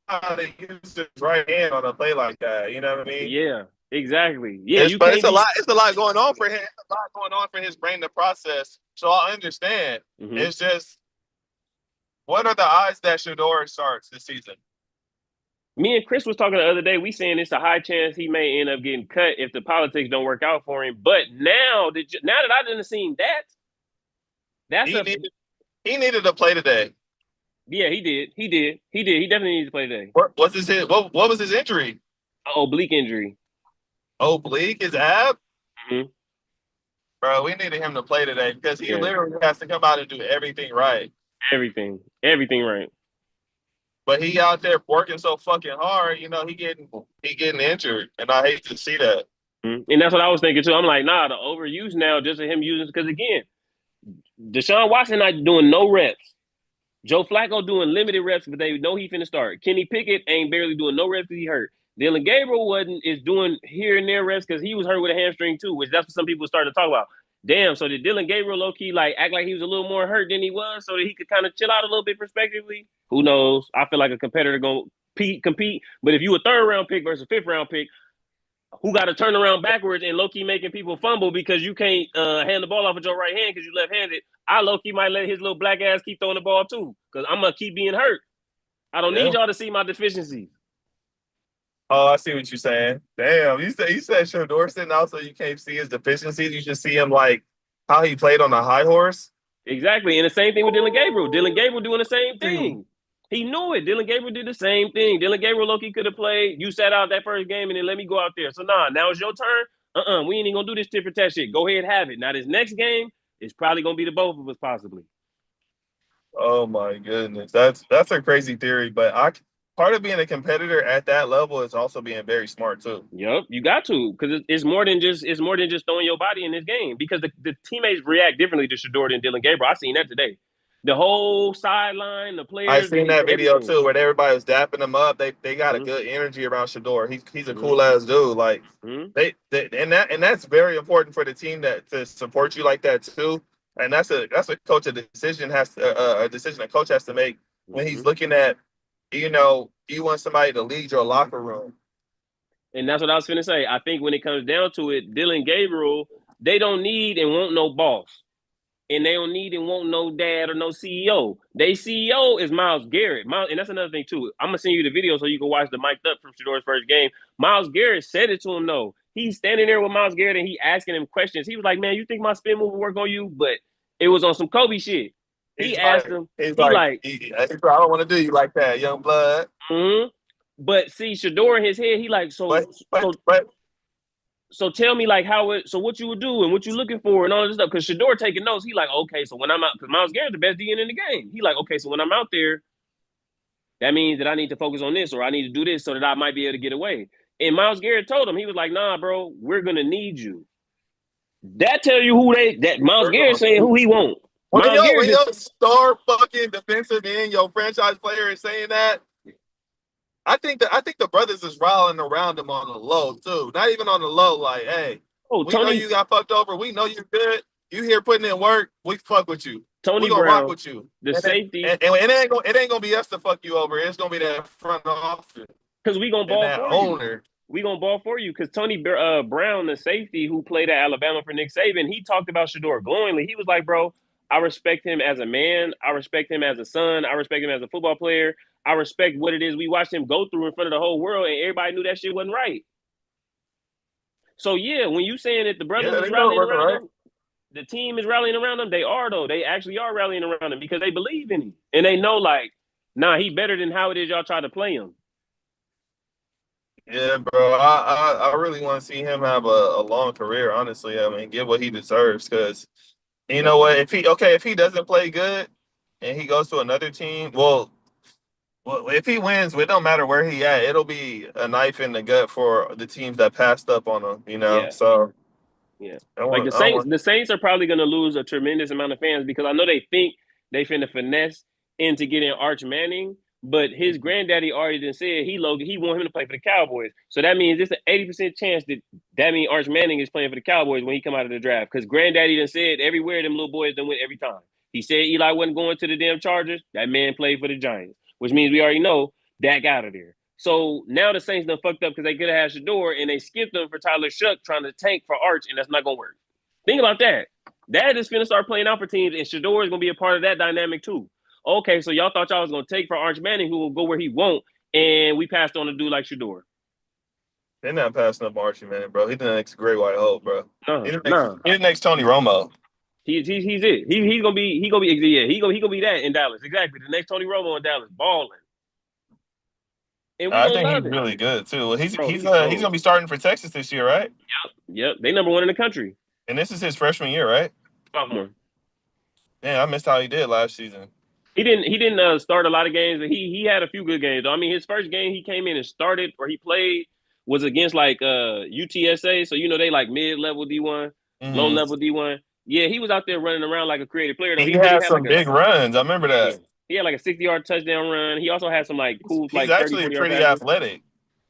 how to use his right hand on a play like that. You know what I mean? Yeah, exactly. Yeah, but it's a lot. It's a lot going on for him. It's a lot going on for his brain to process. So I understand. It's just, what are the odds that Shedeur starts this season? Me and Chris was talking the other day. We saying it's a high chance he may end up getting cut if the politics don't work out for him. But now that I didn't see that, he needed to play today. Yeah, he did. He definitely needed to play today. What was his injury? Oblique injury. Oblique, his ab? Mm-hmm. Bro, we needed him to play today because he literally has to come out and do everything right. Everything right. But he out there working so fucking hard, you know, he getting injured, and I hate to see that. Mm-hmm. And that's what I was thinking too. I'm like, nah, the overuse now, just of him using, because again, Deshaun Watson not doing no reps. Joe Flacco doing limited reps, but they know he finna start. Kenny Pickett ain't barely doing no reps because he hurt. Dylan Gabriel is doing here and there reps because he was hurt with a hamstring too, which that's what some people started to talk about. Damn, so did Dylan Gabriel low-key like act like he was a little more hurt than he was so that he could kind of chill out a little bit prospectively? Who knows? I feel like a competitor gonna compete, but if you a third-round pick versus a fifth-round pick, who got to turn around backwards and low-key making people fumble because you can't hand the ball off with your right hand because you left-handed, I low-key might let his little black ass keep throwing the ball too because I'm going to keep being hurt. I don't need y'all to see my deficiencies. Oh, I see what you're saying. Damn, you said Shedeur sitting out so you can't see his deficiencies. You just see him like how he played on the high horse. Exactly, and the same thing with Dylan Gabriel. Dylan Gabriel doing the same thing. He knew it. Dylan Gabriel did the same thing. Dylan Gabriel, low-key could have played. You sat out that first game and then let me go out there. So, now it's your turn. We ain't even going to do this tit for tat shit. Go ahead, have it. Now, this next game is probably going to be the both of us, possibly. Oh, my goodness. That's a crazy theory, but part of being a competitor at that level is also being very smart, too. Yep, you got to, because it's more than just throwing your body in this game, because the teammates react differently to Shedeur than Dylan Gabriel. I seen that today. The whole sideline, the players. I seen that video too, where everybody was dapping him up. They got a good energy around Shedeur. He's a cool ass dude. Like and that's very important for the team to support you like that too. And that's a decision a coach has to make when he's looking at, you want somebody to lead your locker room. And that's what I was finna say. I think when it comes down to it, Dylan Gabriel, they don't need and want no boss. And they don't need and want no dad or no CEO. They CEO is Myles Garrett. And that's another thing, too. I'm going to send you the video so you can watch the mic'd up from Shedeur's first game. Myles Garrett said it to him, though. He's standing there with Myles Garrett, and he asking him questions. He was like, man, you think my spin move will work on you? But it was on some Kobe shit. He asked him. He's like, I don't want to do you like that, young blood. But see, Shedeur in his head, he like, so tell me, like, so what you would do and what you looking for and all this stuff. Because Shedeur taking notes, he like, okay, so when I'm out, because Myles Garrett's the best DN in the game. He like, okay, so when I'm out there, that means that I need to focus on this or I need to do this so that I might be able to get away. And Myles Garrett told him, he was like, nah, bro, we're going to need you. That tell you that Myles Garrett saying who he want. When your star fucking defensive end, your franchise player is saying that, I think the brothers is riling around him on the low too. Not even on the low, like, hey, we know you got fucked over. We know you're good. You here putting in work. We fuck with you. Tony we gonna Brown, rock with you. The safety, and it ain't gonna be us to fuck you over. It's gonna be that front office. Because we gonna ball for owner. You. We gonna ball for you. Because Tony Brown, the safety who played at Alabama for Nick Saban, he talked about Shedeur glowingly. He was like, bro, I respect him as a man. I respect him as a son. I respect him as a football player. I respect what it is we watched him go through in front of the whole world, and everybody knew that shit wasn't right. So, yeah, when you saying that the brothers is rallying around him, the team is rallying around him, they are, though. They actually are rallying around him because they believe in him. And they know, like, nah, he better than how it is y'all try to play him. Yeah, bro. I really want to see him have a long career, honestly. I mean, get what he deserves because, you know what, if he doesn't play good and he goes to another team, well, if he wins, it don't matter where he at. It'll be a knife in the gut for the teams that passed up on him, Yeah. So, yeah. Like the Saints are probably going to lose a tremendous amount of fans because I know they think they finna finesse into getting Arch Manning, But his granddaddy already done said he want him to play for the Cowboys. So that means it's an 80% chance that means Arch Manning is playing for the Cowboys when he come out of the draft. Because granddaddy done said everywhere them little boys done win every time. He said Eli wasn't going to the damn Chargers. That man played for the Giants, which means we already know Dak out of there. So now the Saints done fucked up because they could have had Shador and they skipped him for Tyler Shuck trying to tank for Arch, and that's not gonna work. Think about that. That is gonna start playing out for teams, and Shador is gonna be a part of that dynamic too. Okay, so y'all thought y'all was gonna take for Arch Manning, who will go where he won't, and we passed on a dude like Shador. They're not passing up Archie Manning, bro. He's the next Great White Hope, bro. He's Nah. the next Tony Romo. He's it. He's gonna be yeah, he gonna be that in Dallas. Exactly. The next Tony Romo in Dallas, balling. And we I gonna think he's love it. really good too. He's Bro, gonna be starting for Texas this year, right? Yep. They number one in the country. And this is his freshman year, right? Sophomore. Yeah, I missed how he did last season. He didn't start a lot of games, but he had a few good games. I mean, his first game he came in and started or he played was against like UTSA, so you know they like mid-level D1, low-level D1. Yeah, he was out there running around like a creative player. Though He he really had had some like big runs. I remember that. he had like a 60-yard touchdown run. He also had some like cool He's like 30, actually 40-yard pretty passes. athletic.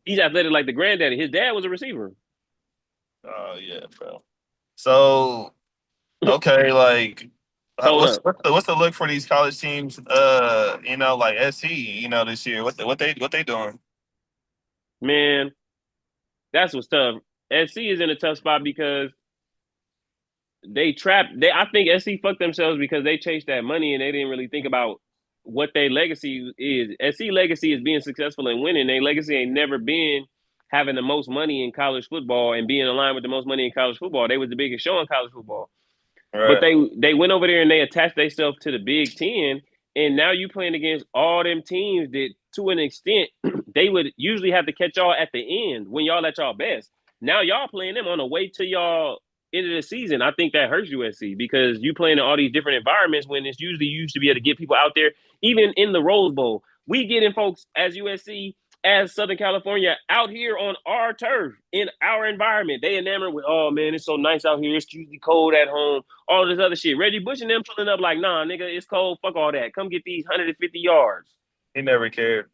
He's athletic like the granddaddy. His dad was a receiver. Oh yeah, bro. So okay, like what's the look for these college teams? Like SC, this year. What they doing? Man, that's what's tough. SC is in a tough spot because I think SC fucked themselves because they chased that money and they didn't really think about what their legacy is. SC legacy is being successful and winning. Their legacy ain't never been having the most money in college football and being aligned with the most money in college football. They was the biggest show in college football. But Right. they went over there and they attached themselves to the Big Ten, and now you playing against all them teams that, to an extent, they would usually have to catch y'all at the end when y'all at y'all best. Now y'all playing them on the way to y'all end of the season. I think that hurts USC because you playing in all these different environments when it's usually you used to be able to get people out there, even in the Rose Bowl. We getting folks as USC as Southern California out here on our turf in our environment. They enamored with, oh man, it's so nice out here. It's usually cold at home. All this other shit. Reggie Bush and them pulling up like, nah, nigga, it's cold. Fuck all that. Come get these 150 yards. He never cared.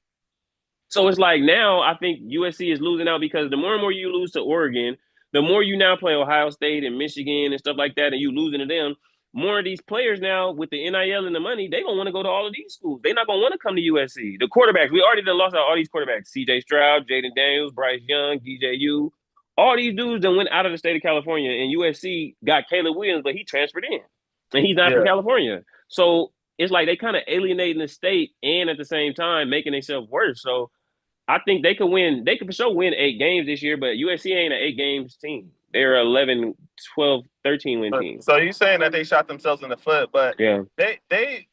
So it's like now I think USC is losing out because the more and more you lose to Oregon, the more you now play Ohio State and Michigan and stuff like that, and you losing to them. More of these players now with the NIL and the money, they don't want to go to all of these schools. They're not gonna want to come to USC. The quarterbacks, we already done lost out all these quarterbacks: C.J. Stroud, Jaden Daniels, Bryce Young, DJU. All these dudes that went out of the state of California, and USC got Caleb Williams, but he transferred in, and he's not from California. So it's like they kind of alienating the state, and at the same time making themselves worse. So I think they could win. They could for sure win 8 games this year, but USC ain't an 8 games team. They're 11, 12, 13 win team. So you saying that they shot themselves in the foot, but yeah, they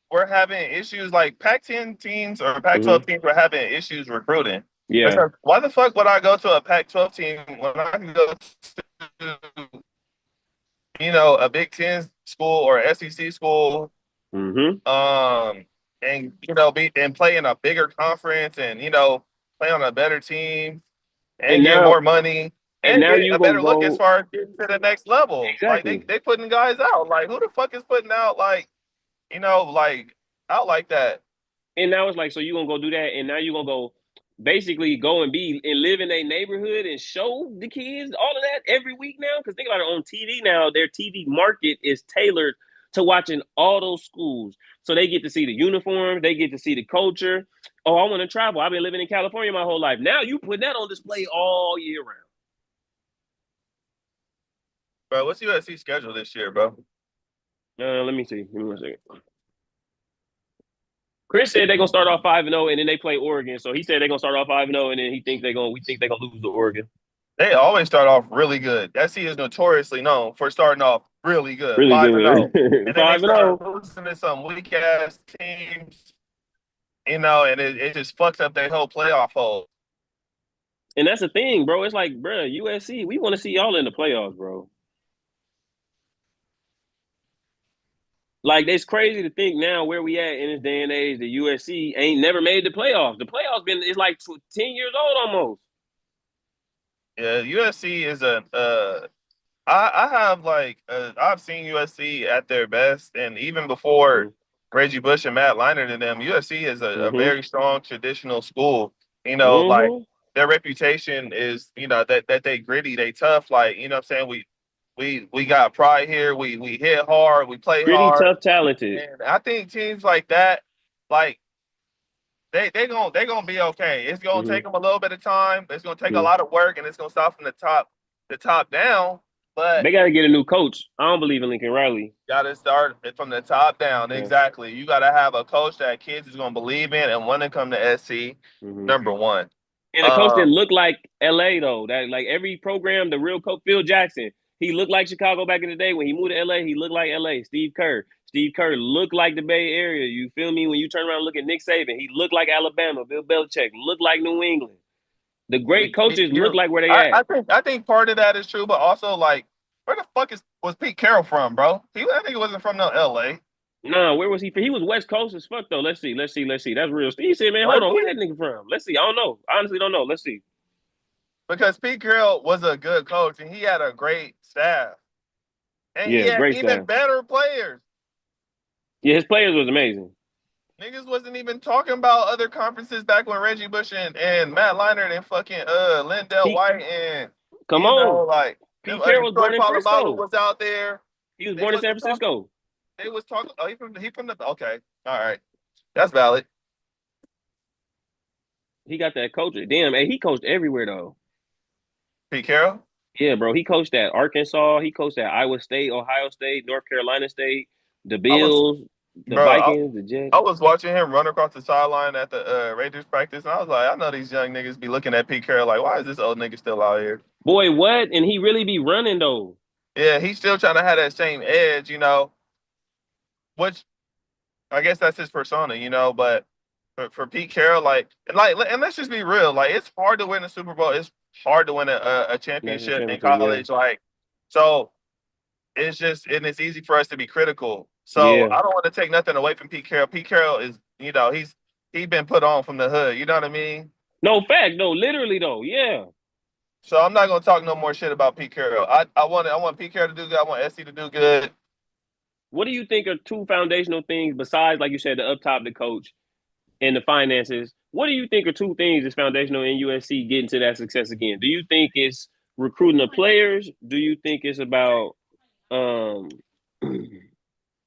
were having issues like Pac-10 teams or Pac-12 teams were having issues recruiting. Yeah. Because why the fuck would I go to a Pac-12 team when I can go to, a Big Ten school or SEC school, and play in a bigger conference and play on a better team and get more money and now get you a better look go, as far as getting to the next level. Exactly. Like they putting guys out. Like who the fuck is putting out out like that? And now it's like, so you gonna go do that, and now you gonna go basically go and be and live in a neighborhood and show the kids all of that every week now. Because think about it, on TV now, their TV market is tailored to watching all those schools. So they get to see the uniforms, they get to see the culture. Oh, I want to travel. I've been living in California my whole life. Now you put that on display all year round. Bro, what's USC schedule this year, bro? Let me see. Give me 1 second. Chris said they're gonna start off 5-0, and then they play Oregon. So he said they're gonna start off 5-0, and then we think they're gonna lose to Oregon. They always start off really good. SC is notoriously known for starting off really good. Really 5-0. good. And then they start losing to some weak ass teams, and it just fucks up their whole playoff hole. And that's the thing, bro. It's like, bro, USC, we want to see y'all in the playoffs, bro. Like, it's crazy to think now where we at in this day and age that USC ain't never made the playoffs. The playoffs it's like 10 years old almost. Yeah, USC is I have I've seen USC at their best, and even before Reggie Bush and Matt Leinart and them. USC is a Mm-hmm. very strong traditional school. You know, like Mm-hmm. their reputation is, that they gritty, they tough. Like, you know what I'm saying? We got pride here. We hit hard, we play Pretty hard. tough, talented. And I think teams like that, like they gonna be okay. It's gonna Mm-hmm. take them a little bit of time. It's gonna take a Mm-hmm. lot of work, and it's gonna start from the top down. But They got to get a new coach. I don't believe in Lincoln Riley. got to start it from the top down. Yeah. Exactly. You got to have a coach that kids is gonna believe in and want to come to SC. Mm-hmm. Number one. And a coach that looked like LA though. That like every program, the real coach Phil Jackson, he looked like Chicago back in the day. When he moved to LA, he looked like LA. Steve Kerr. Steve Kerr looked like the Bay Area. You feel me? When you turn around and look at Nick Saban, he looked like Alabama. Bill Belichick looked like New England. The great coaches look like where they at. I think part of that is true, but also like, where the fuck was Pete Carroll from, bro? I think he wasn't from no LA. Nah, where was he from? He was West Coast as fuck though. Let's see. That's real. Steve said, man, hold Was on, where he? that nigga from? Let's see. I don't know. Honestly, don't know. Let's see. Because Pete Carroll was a good coach and he had a great staff. And he Yeah, had great even staff. better players. Yeah, his players was amazing. Niggas wasn't even talking about other conferences back when Reggie Bush and Matt Leinart and fucking Lindell White and Come on. like Pete Carroll was Troy born in Polamalu Frisco. was out there. He was They born in San wasn't talking. Francisco. They was talking. Oh, he from the. Okay, all right, that's valid. He got that coach. Damn, hey, he coached everywhere though. Pete Carroll. Yeah, bro. He coached at Arkansas. He coached at Iowa State, Ohio State, North Carolina State, the I was, Bills, the bro. Vikings, the Jets. I was watching him run across the sideline at the Raiders practice, and I was like, I know these young niggas be looking at Pete Carroll like, why is this old nigga still out here? Boy, what? And he really be running though. Yeah, he's still trying to have that same edge, which I guess that's his persona, but for Pete Carroll, and let's just be real, like it's hard to win a Super Bowl. It's hard to win a National championship in championship, yeah. college. So and it's easy for us to be critical. So Yeah. I don't want to take nothing away from Pete Carroll. Pete Carroll is, he's been put on from the hood. You know what I mean? No fact, no, literally though, yeah. So I'm not gonna talk no more shit about Pete Carroll. I want Pete Carroll to do good. I want SC to do good. What do you think are two foundational things besides, like you said, the up top, the coach, and the finances? What do you think are two things that's foundational in USC getting to that success again? Do you think it's recruiting the players? Do you think it's about um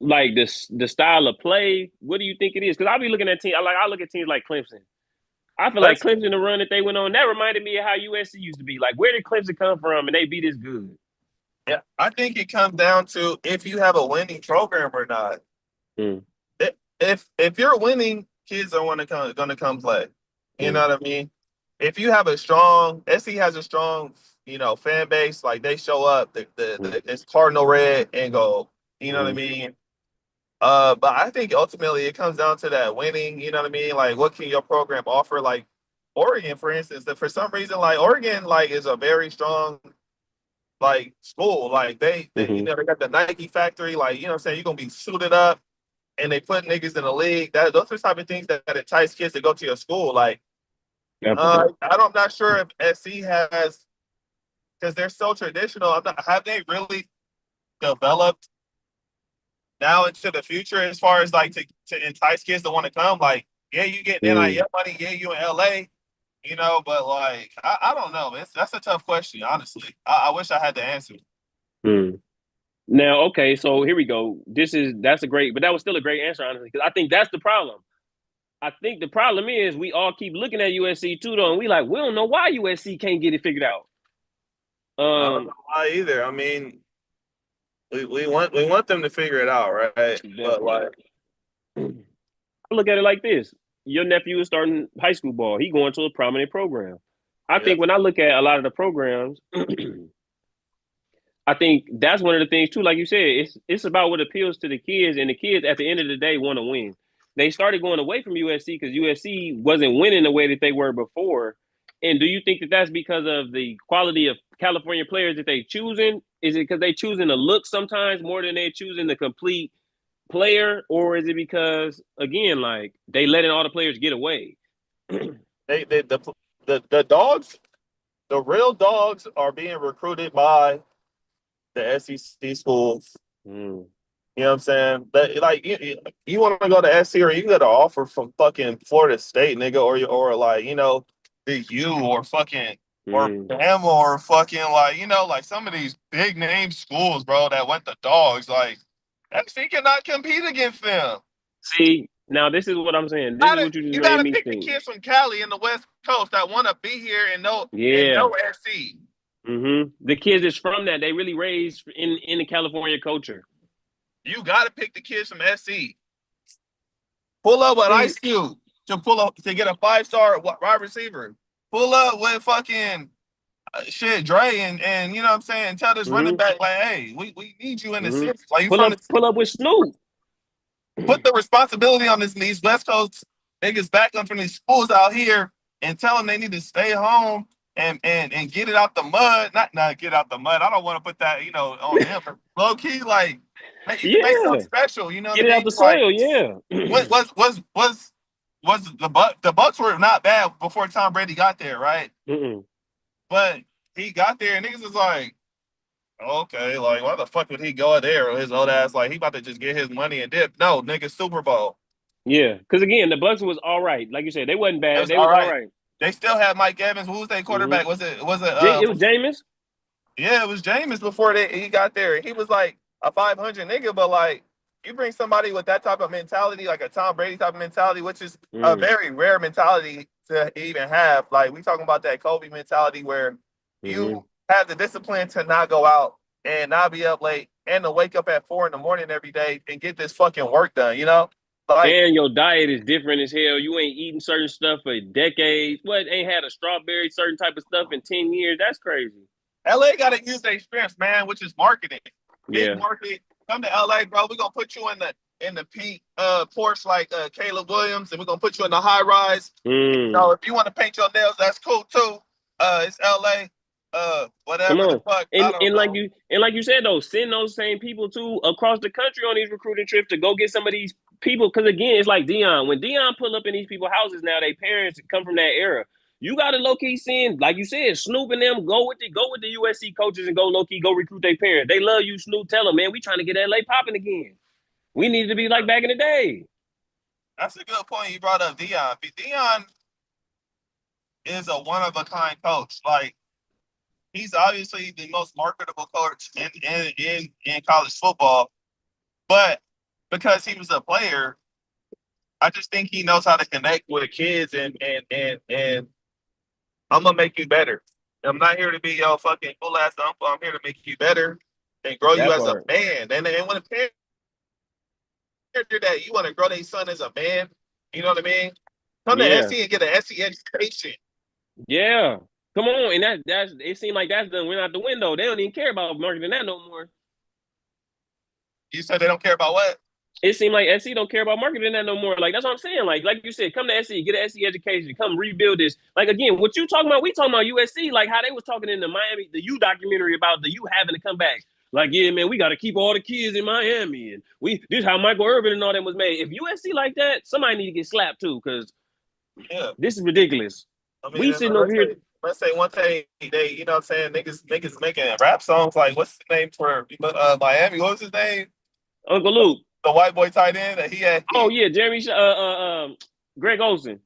like the style of play? What do you think it is? Because I'll be looking at teams. I look at teams like Clemson. I feel like Let's Clemson, the run that they went on, that reminded me of how USC used to be. Like, where did Clemson come from and they be this good? Yeah, I think it comes down to if you have a winning program or not. Mm. If you're winning, kids are gonna come play. You know Mm. what I mean? If you have a strong SC has a strong, fan base, like they show up, it's Cardinal red and gold. You know what I mean? But I think ultimately it comes down to that winning, you know what I mean? Like what can your program offer? Like Oregon, for instance, that for some reason, like Oregon, like is a very strong like school. Like Mm-hmm. they got the Nike factory, like, you know what I'm saying? You're gonna be suited up and they put niggas in the league. Those are the type of things that entice kids to go to your school. Like, I'm not sure if SC has, because they're so traditional. Have they really developed now into the future as far as like to entice kids to want to come? Like, yeah, you get NIL money, yeah, you in LA, but like I don't know. That's a tough question, honestly. I wish I had the answer. Mm. Now, okay, so here we go. That's a great, but that was still a great answer, honestly, because I think that's the problem. I think the problem is we all keep looking at USC too, though, and we don't know why USC can't get it figured out. I don't know why either. I mean, we want them to figure it out, right? Definitely. But like, I look at it like this: your nephew is starting high school ball. He going to a prominent program. I think when I look at a lot of the programs, I think that's one of the things too. Like you said, it's about what appeals to the kids, and the kids at the end of the day want to win. They started going away from USC because USC wasn't winning the way that they were before. And do you think that that's because of the quality of California players that they choosing? Is it because they choosing the look sometimes more than they choosing the complete player, or is it because again, like they letting all the players get away? the dogs, the real dogs are being recruited by the SEC schools. You know what I'm saying? But like you want to go to SC or you got an offer from fucking Florida State, nigga, or like the U or fucking or Mm. Bama or fucking like like some of these big name schools, bro, that went to dogs. Like SC cannot compete against them. See, now this is what I'm saying. This is what you just You made gotta me pick the think. kids from Cali and the West Coast that want to be here and Yeah. know SC. The kids that's from that, they really raised in the California culture. You gotta pick the kids from SC. Pull up with See, Ice Cube to pull up to get a 5-star wide receiver. Pull up with fucking shit, Dre, and you know what I'm saying. Tell this running hmm back like, hey, we need you in the hmm city. Like you from the pull up with Snoop. put the responsibility on these West Coast niggas back up from these schools out here and tell them they need to stay home and get it out the mud. Not get out the mud. I don't want to put that on them. But low key, like you can make something Yeah. special. You know what Get I it out mean? the Like soil, yeah. what was the Bucks were not bad before Tom Brady got there, right? Mm-mm. But he got there and niggas was like, okay, like why the fuck would he go there? His old ass like he about to just get his money and dip. No, nigga, Super Bowl. Yeah. Because again, the Bucks was all right. Like you said, they wasn't It bad. was They all was all right. right. They still had Mike Evans. Who was their hmm quarterback? Was it It was Jameis. yeah, it was Jameis before he got there. He was like a 500 nigga, but like you bring somebody with that type of mentality, like a Tom Brady type of mentality, which is a Mm-hmm. very rare mentality to even have. Like we talking about that Kobe mentality where Mm-hmm. you have the discipline to not go out and not be up late and to wake up at 4 in the morning every day and get this fucking work done, Like And your diet is different as hell. You ain't eating certain stuff for decades. What ain't had a strawberry, certain type of stuff in 10 years? That's crazy. LA got to use their experience, man, which is marketing. Big Yeah. marketing. Come to LA, bro. We're gonna put you in the Pete Porsche like Caleb Williams, and we're gonna put you in the high rise. Mm. If you want to paint your nails, that's cool too. It's LA. Come Whatever the on. fuck. I don't know. And like you said though, send those same people to across the country on these recruiting trips to go get some of these people. Cause again, it's like Dion. When Dion pull up in these people's houses now, their parents come from that era. You gotta low key send, like you said, Snoop and them go with the USC coaches and go low key go recruit their parents. They love you, Snoop. Tell them, man, we trying to get LA popping again. We need to be like back in the day. That's a good point you brought up, Dion. Dion is a one of a kind coach. Like he's obviously the most marketable coach in college football, but because he was a player, I just think he knows how to connect with kids and I'm gonna make you better. I'm not here to be your fucking full ass uncle. I'm here to make you better and grow you That as a part. man. And when a parent do that, you want to grow their son as a man. You know what I mean? Come to Yeah. SC and get an SC education. Yeah. Come on. And that's it seemed like that's done went out the window. They don't even care about marketing that no more. You said they don't care about what? It seemed like SC don't care about marketing that no more. Like that's what I'm saying. Like you said, come to SC, get an SC education, come rebuild this. Like again, what you talking about? We talking about USC, like how they was talking in the Miami, the U documentary about the U having to come back. Like, yeah, man, we got to keep all the kids in Miami, and this is how Michael Irvin and all that was made. If USC like that, somebody need to get slapped too, because Yeah. this is ridiculous. I mean, We sitting over here, let's say one thing they, what I'm saying, niggas making rap songs like what's his name for Miami? What was his name? Uncle Luke. The white boy tight end that Oh yeah, Greg Olson.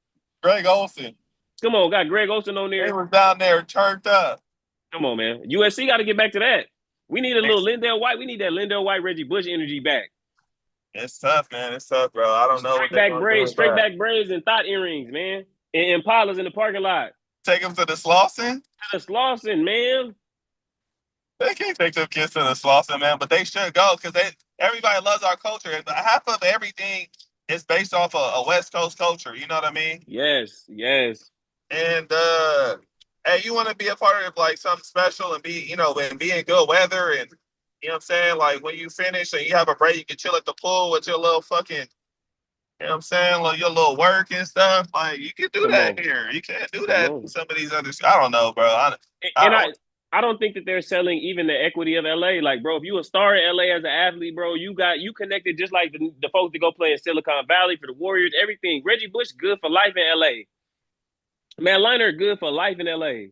Greg Olson. Come on, got Greg Olson on They there. was down there turned up. Come on, man. USC got to get back to that. We need a little Lindell White. We need that Lindell White, Reggie Bush energy back. It's tough, man. It's tough, bro. I don't know what they're gonna do with Straight that. back braids, and thought earrings, man. And Impalas in the parking lot. Take them to the Slauson. To the Slauson, man. They can't take them kids to the Slauson, man, but they should go because everybody loves our culture. Half of everything is based off a West Coast culture. You know what I mean? Yes, yes. And hey, you want to be a part of like something special and and be in good weather and you know what I'm saying? Like when you finish and you have a break, you can chill at the pool with your little fucking, you know what I'm saying, like your little work and stuff. Like you can do Come that on, here. You can't do come that in on. some of these other. I don't know, bro. I And don't. I don't think that they're selling even the equity of LA. Like, bro, if you a star in LA as an athlete, bro, you connected just like the folks that go play in Silicon Valley for the Warriors, everything. Reggie Bush good for life in LA. Matt Leinart good for life in LA.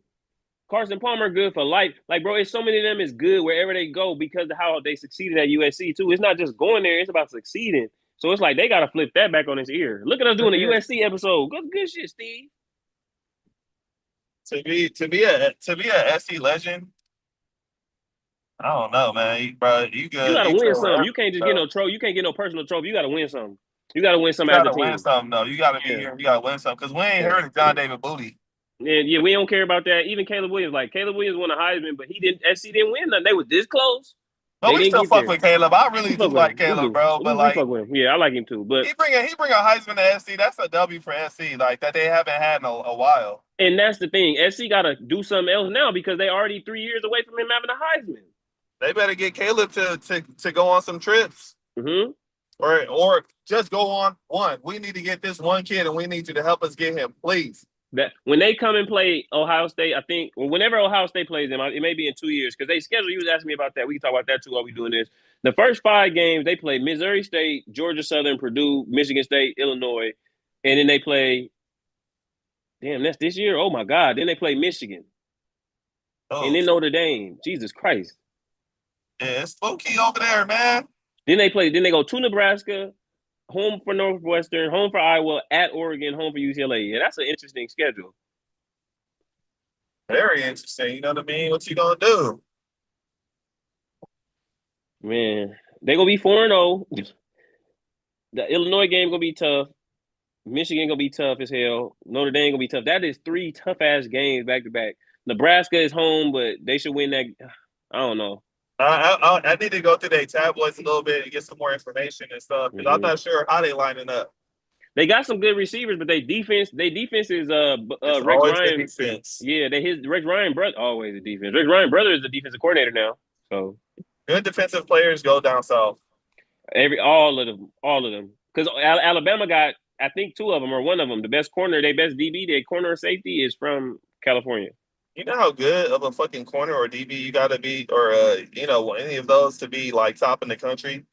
Carson Palmer good for life. Like, bro, it's so many of them is good wherever they go because of how they succeeded at USC too. It's not just going there; it's about succeeding. So it's like they got to flip that back on his ear. Look at us doing a USC episode. Good shit, Steve. To be a SC legend, I don't know, man. Bro, you You good? got to You win good some. wherever, You can't just get bro. no trophy. You can't get no personal trophy. You got to win some. You got to win You some as a gotta win team. something though. You gotta be Yeah. here. You gotta win something because we ain't Yeah. heard of John David Booty. Yeah, we don't care about that. Even Caleb Williams, like Caleb Williams won a Heisman, but he didn't. SC didn't win nothing. They were this close. But They we didn't still get fuck there. with Caleb. I We really do fuck with like him. We Caleb, do. bro. But We like fuck with him. Yeah, I like him too. But he bring a Heisman to SC. That's a W for SC. Like that they haven't had in a while. and that's the thing. SC got to do something else now because they already 3 years away from him having a Heisman. They better get Caleb to go on some trips. Mm-hmm. Or just go on one. We need to get this one kid and we need you to help us get him, please. That when they come and play Ohio State, I think whenever Ohio State plays them, it may be in 2 years because they schedule. You was asking me about that. We can talk about that too while we doing this. The first 5 games they play Missouri State, Georgia Southern, Purdue, Michigan State, Illinois, and then they play. Damn, that's this year. Oh my God! Then they play Michigan, and then Notre Dame. Jesus Christ! Yeah, it's low key over there, man. Then they play. Then they go to Nebraska, home for Northwestern, home for Iowa, at Oregon, home for UCLA. Yeah, that's an interesting schedule. Very interesting. You know what I mean? What you gonna do? Man, they gonna be 4-0. The Illinois game gonna be tough. Michigan gonna be tough as hell. Notre Dame gonna be tough. That is 3 tough ass games back to back. Nebraska is home, but they should win that. I don't know. I need to go through their tabloids a little bit and get some more information and stuff because I'm not sure how they lining up. They got some good receivers, but their defense is Rex Ryan. Defense. Yeah, Rex Ryan brother always a defense. Rex Ryan brother is the defensive coordinator now. So good defensive players go down south. All of them. Because Alabama got, I think 2 of them or one of them, the best corner, their best DB, their corner or safety is from California. You know how good of a fucking corner or DB you got to be, or any of those to be like top in the country.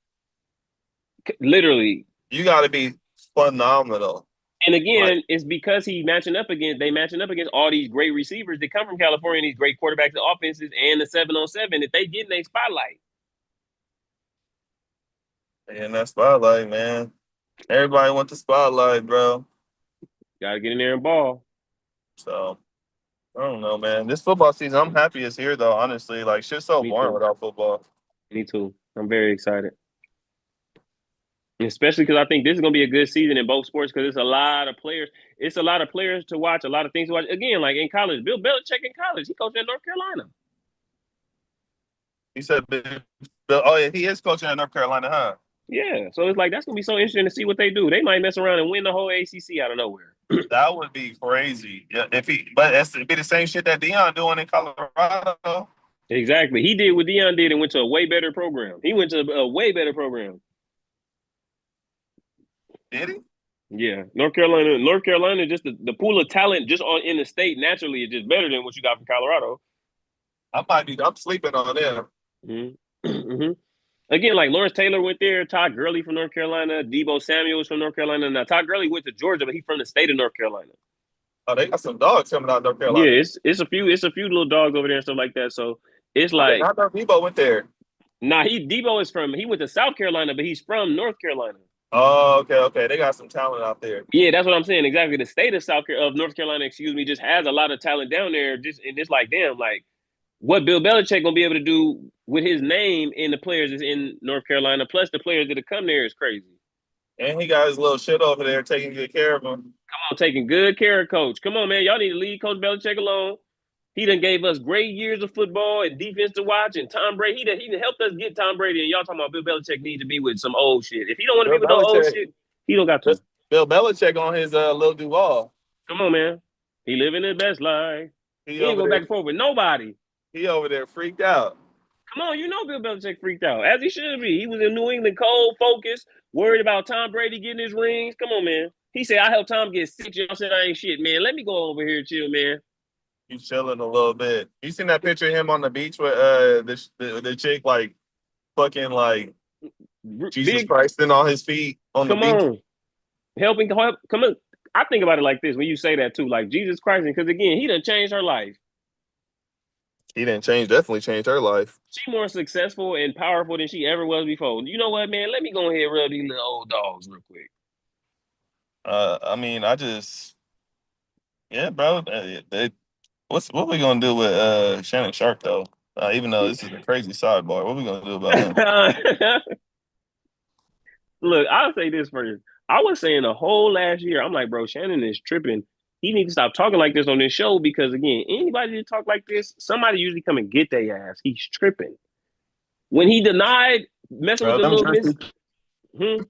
Literally, you got to be phenomenal. And again, it's because they matching up against all these great receivers that come from California, and these great quarterbacks and offenses, and the 7-on-7 that they get in their spotlight. And that spotlight, man. Everybody wants the spotlight, bro. Got to get in there and ball. So, I don't know, man. This football season, I'm happy it's here, though, honestly. Like, shit's so boring without football. Me too. I'm very excited. Especially because I think this is going to be a good season in both sports because it's a lot of players. It's a lot of players to watch, a lot of things to watch. Again, like in college, Bill Belichick in college, he coached at North Carolina. He said, oh, yeah, he is coaching at North Carolina, huh? Yeah, so it's like that's going to be so interesting to see what they do. They might mess around and win the whole ACC out of nowhere. That would be crazy. Yeah, but that's be the same shit that Deion doing in Colorado. Exactly. He did what Deion did and went to a way better program. He went to a way better program. Did he? Yeah. North Carolina, just the pool of talent just in the state naturally is just better than what you got from Colorado. I'm sleeping on them. Mm-hmm. Mm-hmm. Again, like Lawrence Taylor went there, Todd Gurley from North Carolina, Deebo Samuel's from North Carolina. Now Todd Gurley went to Georgia, but he's from the state of North Carolina. Oh, they got some dogs coming out of North Carolina. Yeah, it's a few little dogs over there and stuff like that. So it's like I know Deebo went there. Nah, Deebo is he went to South Carolina, but he's from North Carolina. Oh, okay. They got some talent out there. Yeah, that's what I'm saying. Exactly. The state of North Carolina, just has a lot of talent down there. Just like damn, like what Bill Belichick gonna be able to do with his name and the players is in North Carolina, plus the players that have come there is crazy. And he got his little shit over there taking good care of him. Come on, taking good care of Coach. Come on, man. Y'all need to leave Coach Belichick alone. He done gave us great years of football and defense to watch, and Tom Brady. He done helped us get Tom Brady, and y'all talking about Bill Belichick need to be with some old shit. If he don't want to be with no old shit, he don't got to. Bill Belichick on his Lil Duval. Come on, man. He living his best life. He ain't go back and forth with nobody. He over there freaked out. Come on, you know Bill Belichick freaked out, as he should be. He was in New England cold, focused, worried about Tom Brady getting his rings. Come on, man. He said, I helped Tom get 6. Y'all said I ain't shit, man. Let me go over here and chill, man. He's chilling a little bit. You seen that picture of him on the beach with the chick like fucking like Jesus Christ and on his feet on the beach? Come on. Come on. I think about it like this when you say that too, like Jesus Christ, because again, he done changed her life. He didn't change. Definitely changed her life. She more successful and powerful than she ever was before. You know what, man? Let me go ahead and rub these little old dogs real quick. I mean, yeah, bro. What we gonna do with Shannon Sharp though? Even though this is a crazy sidebar, what we gonna do about him? Look, I'll say this first. I was saying the whole last year, I'm like, bro, Shannon is tripping. He needs to stop talking like this on this show because, again, anybody that talk like this, somebody usually come and get their ass. He's tripping. When he denied messing with Bro, the them little miss, Jersey,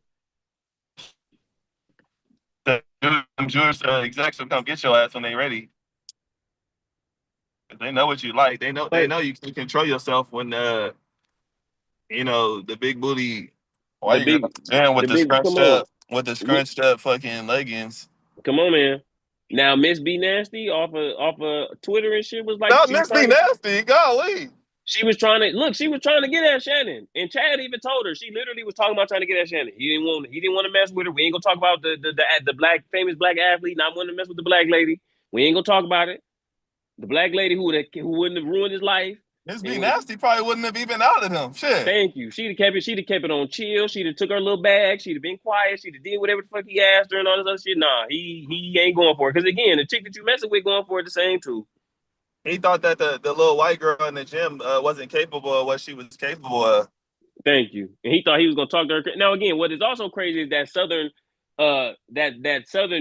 hmm, them Jewish execs will come get your ass when they ready. They know what you like. They but know you can control yourself when the big booty the white girl big, and the big, come on, with the scrunched up fucking leggings. come on, man. Now Miss B Nasty off of Twitter and shit was like Not Miss B Nasty, golly. she was trying to look. She was trying to get at Shannon, and Chad even told her. She literally was talking about trying to get at Shannon. He didn't want to mess with her. We ain't gonna talk about the black famous black athlete not wanting to mess with the black lady. We ain't gonna talk about it. The black lady who wouldn't have ruined his life. Miss B And would Nasty probably wouldn't have even outed him. Shit. thank you. She'd have kept it. She'd have kept it on chill. She'd have took her little bag. She'd have been quiet. She'd have did whatever the fuck he asked her and all this other shit. Nah, he ain't going for it. Because again, the chick that you messing with going for it the same too. He thought that the little white girl in the gym wasn't capable of what she was capable of. Thank you. And he thought he was gonna talk to her. Now again, what is also crazy is that southern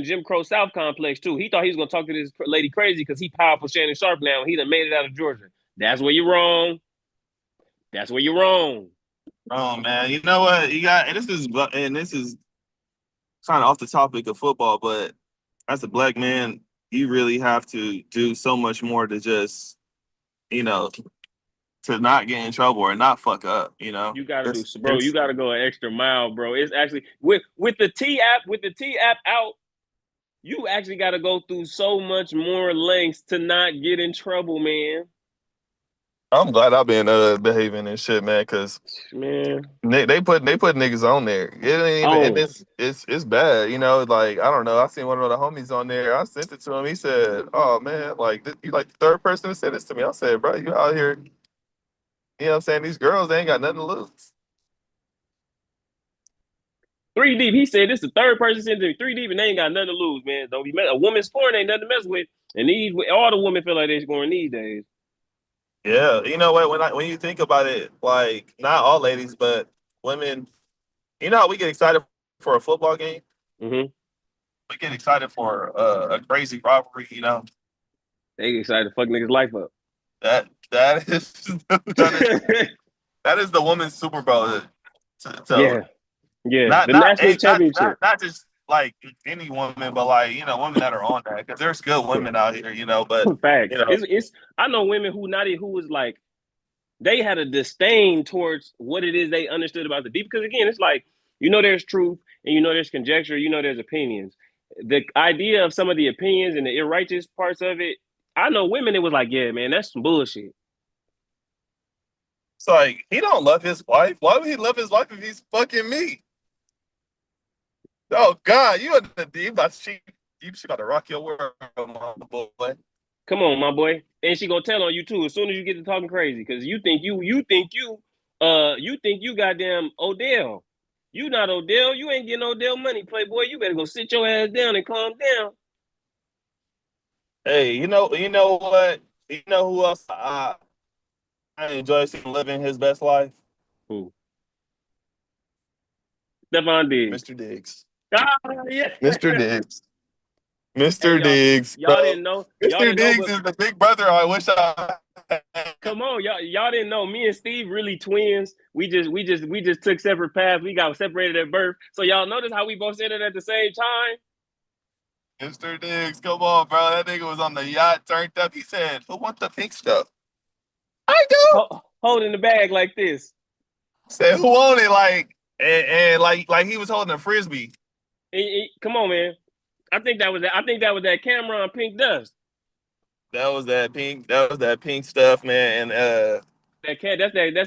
Jim Crow South complex too. He thought he was gonna talk to this lady crazy because he powerful Shannon Sharp now. And he done made it out of Georgia. That's where you're wrong. That's where you're wrong. Oh man, you know what? You got and this is kind of off the topic of football, but as a black man, you really have to do so much more to just, you know, to not get in trouble or not fuck up, you know. You gotta do, It's, bro. You it's gotta go an extra mile, bro. It's actually with the T app out. You actually got to go through so much more lengths to not get in trouble, man. I'm glad I've been behaving and shit, man, because Man, they put niggas on there. It ain't even and oh, it's bad, you know. Like I don't know. I seen one of the homies on there. I sent it to him. He said, "Oh man, like you like the third person to say this to me." I said, "Bro, you out here? You know what I'm saying? These girls they ain't got nothing to lose." 3 deep. He said this is the third person sent to 3 deep, and they ain't got nothing to lose, man. Don't be a woman scoring ain't nothing to mess with, and these all the women feel like they scoring these days. Yeah, you know what? When you think about it, like not all ladies, but women, you know how we get excited for a football game? Mm-hmm. We get excited for a crazy rivalry. You know They excited to fuck niggas' life up. that is that is the women's Super Bowl. Yeah, yeah. Not The not national championship. not just like any woman, but like women that are on that because there's good women out here. But you Facts. know, It's. I know women who was like they had a disdain towards what it is they understood about the deep. Because again, it's like, there's truth and there's conjecture, there's opinions. The idea of some of the opinions and the irrighteous parts of it, I know women, it was like, yeah, man, that's some bullshit. it's like he don't love his wife. Why would he love his wife if he's fucking me? Oh God, you in the deep, but she about to rock your world, my boy. Come on, my boy. And she gonna tell on you too as soon as you get to talking crazy. Cause you goddamn Odell. You not Odell. You ain't getting Odell money, playboy. You better go sit your ass down and calm down. Hey, you know what? You know who else I enjoy seeing living his best life? Who? Stephon Diggs. Mr. Diggs. Ah, yeah. Mr. Diggs. Hey, Mr. y'all. Diggs, Y'all bro. didn't know. Y'all Mr. didn't know, Diggs but is the big brother I wish I had. come on, y'all didn't know. Me and Steve really twins. We just took separate paths. We got separated at birth. So y'all notice how we both said it at the same time. Mr. Diggs, come on, bro. That nigga was on the yacht turned up. He said, "Who wants the pink stuff?" I do. Holding the bag like this. Said, "Who want it?" And like he was holding a frisbee. Come on, man. I think that was that Cameron Pink Dust. That was that pink. That was that pink stuff, man. And That's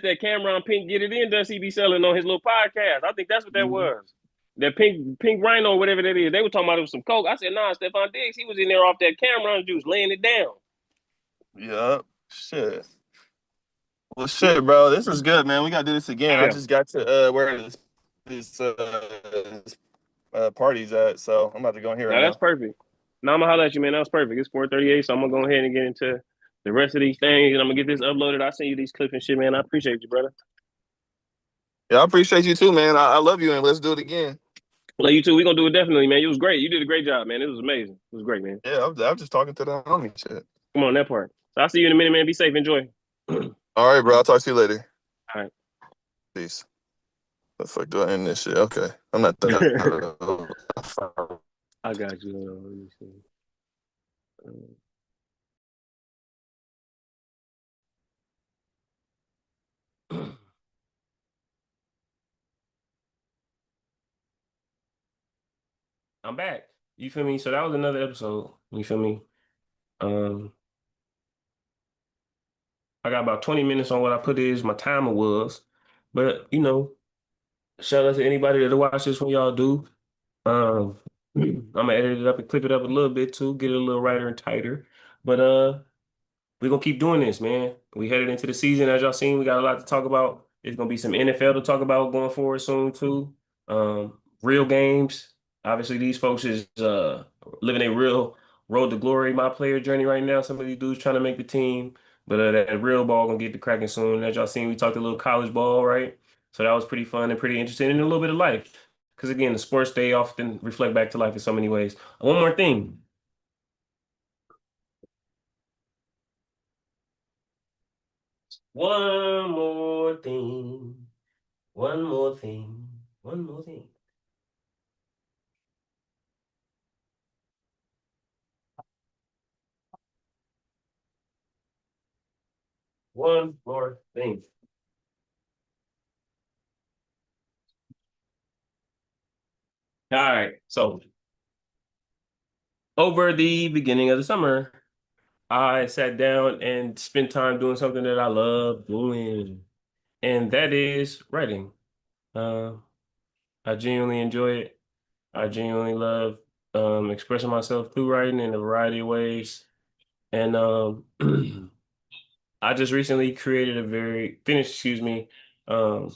that Cameron Pink Get It In Dust he be selling on his little podcast. I think that's what that was. That pink rhino, whatever that is. They were talking about it was some coke. I said, nah, Stephon Diggs, he was in there off that Cameron juice, laying it down. yeah, shit. Well, shit, bro. This is good, man. We gotta do this again. I Yeah. just got to where this party's at, so I'm about to go in here right Now that's now. perfect. Now I'm gonna holler at you, man. That was perfect. It's 4:38, so I'm gonna go ahead and get into the rest of these things, and I'm gonna get this uploaded. I'll send you these clips and shit, man. I appreciate you, brother. Yeah, I appreciate you too, man. I love you, and let's do it again. Well, you too. We gonna do it definitely, man. You was great. You did a great job, man. It was amazing. It was great, man. Yeah, I'm just talking to the homie shit. Come on, that part. So I'll see you in a minute, man. Be safe. Enjoy. All All right, bro. I'll talk to you later. right. Peace. The fuck do I end this shit? Okay. I'm not that. I got you. Let me see. I'm back. You feel me? So that was another episode. You feel me? Um, I got about 20 minutes on what I put is my timer was. But shout out to anybody that'll watch this when y'all do. Um, I'm gonna edit it up and clip it up a little bit too, get it a little righter and tighter. But we're gonna keep doing this, man. We headed into the season, as y'all seen. We got a lot to talk about. There's gonna be some NFL to talk about going forward soon too. Real games. Obviously, these folks is living a real road to glory, my player journey right now. Some of these dudes trying to make the team, but that real ball gonna get to cracking soon. As y'all seen, we talked a little college ball, right? So that was pretty fun and pretty interesting, and a little bit of life. Because again, the sports they often reflect back to life in so many ways. One more thing. One more thing. One more thing. One more thing. One more thing. All right. So over the beginning of the summer, I sat down and spent time doing something that I love doing, and that is writing. Uh, I genuinely enjoy it. I genuinely love expressing myself through writing in a variety of ways. And I just recently created a very finished, excuse me. Um,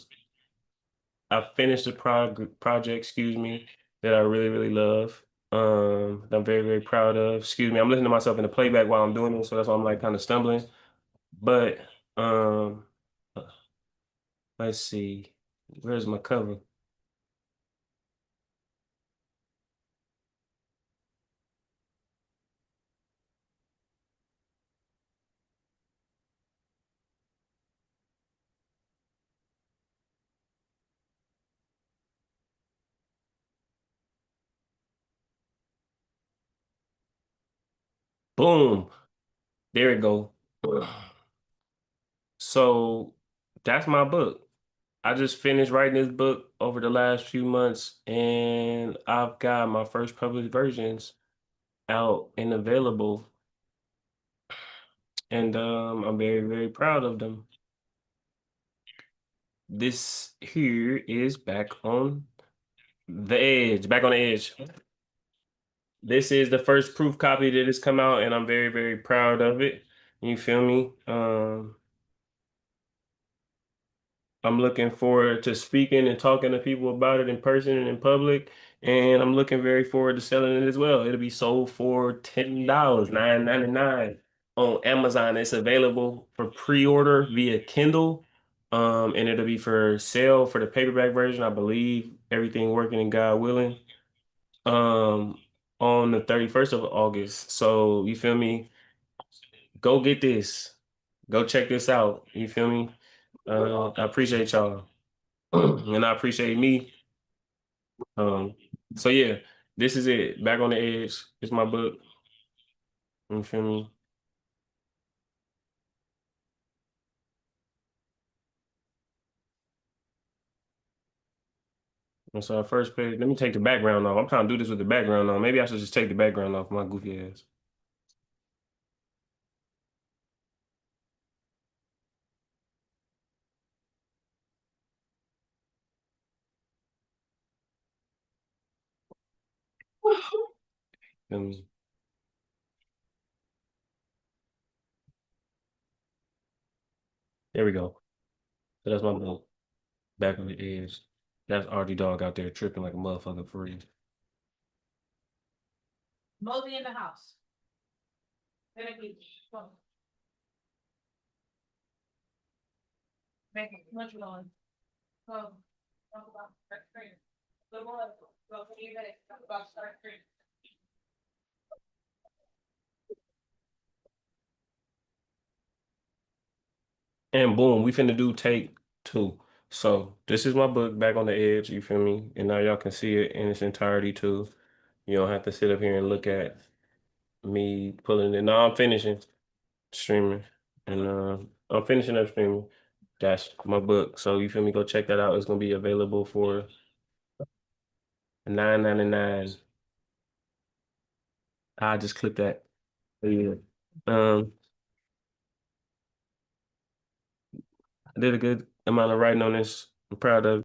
I finished a project, excuse me, that I really, really love. That I'm very, very proud of. Excuse me, I'm listening to myself in the playback while I'm doing it, so that's why I'm like kind of stumbling. But um, let's see, where's my cover? Boom, there it go. So that's my book. I just finished writing this book over the last few months, and I've got my first published versions out and available, and I'm very, very proud of them. This here is back on the edge, back on the edge. This is the first proof copy that has come out, and I'm very, very proud of it. You feel me? I'm looking forward to speaking and talking to people about it in person and in public. And I'm looking very forward to selling it as well. It'll be sold for $10, $9.99 on Amazon. It's available for pre-order via Kindle. And it'll be for sale for the paperback version, I believe. Everything working and God willing. Um, on the 31st of August. So you feel me? Go get this. Go check this out. You feel me? I appreciate y'all. And I appreciate me. Um, so yeah, this is it. Back on the Edge. It's my book. You feel me? And so first page, let me take the background off. I'm trying to do this with the background on. Maybe I should just take the background off my goofy ass. Feel me? There we go. So that's my book. Back on the edge. That's RD Dog out there tripping like a motherfucker for real. Mosey in the house. Making much on. So, talk about start screen. The one, go to you guys, talk about start screen. And boom, we finna do take 2. So this is my book, Back on the Edge, you feel me? And now y'all can see it in its entirety too. You don't have to sit up here and look at me pulling it. Now I'm finishing streaming. And I'm finishing up streaming. That's my book. So you feel me? Go check that out. It's gonna be available for $9.99. I just clicked that. Yeah. Um, I did a good amount of writing on this. I'm proud of it.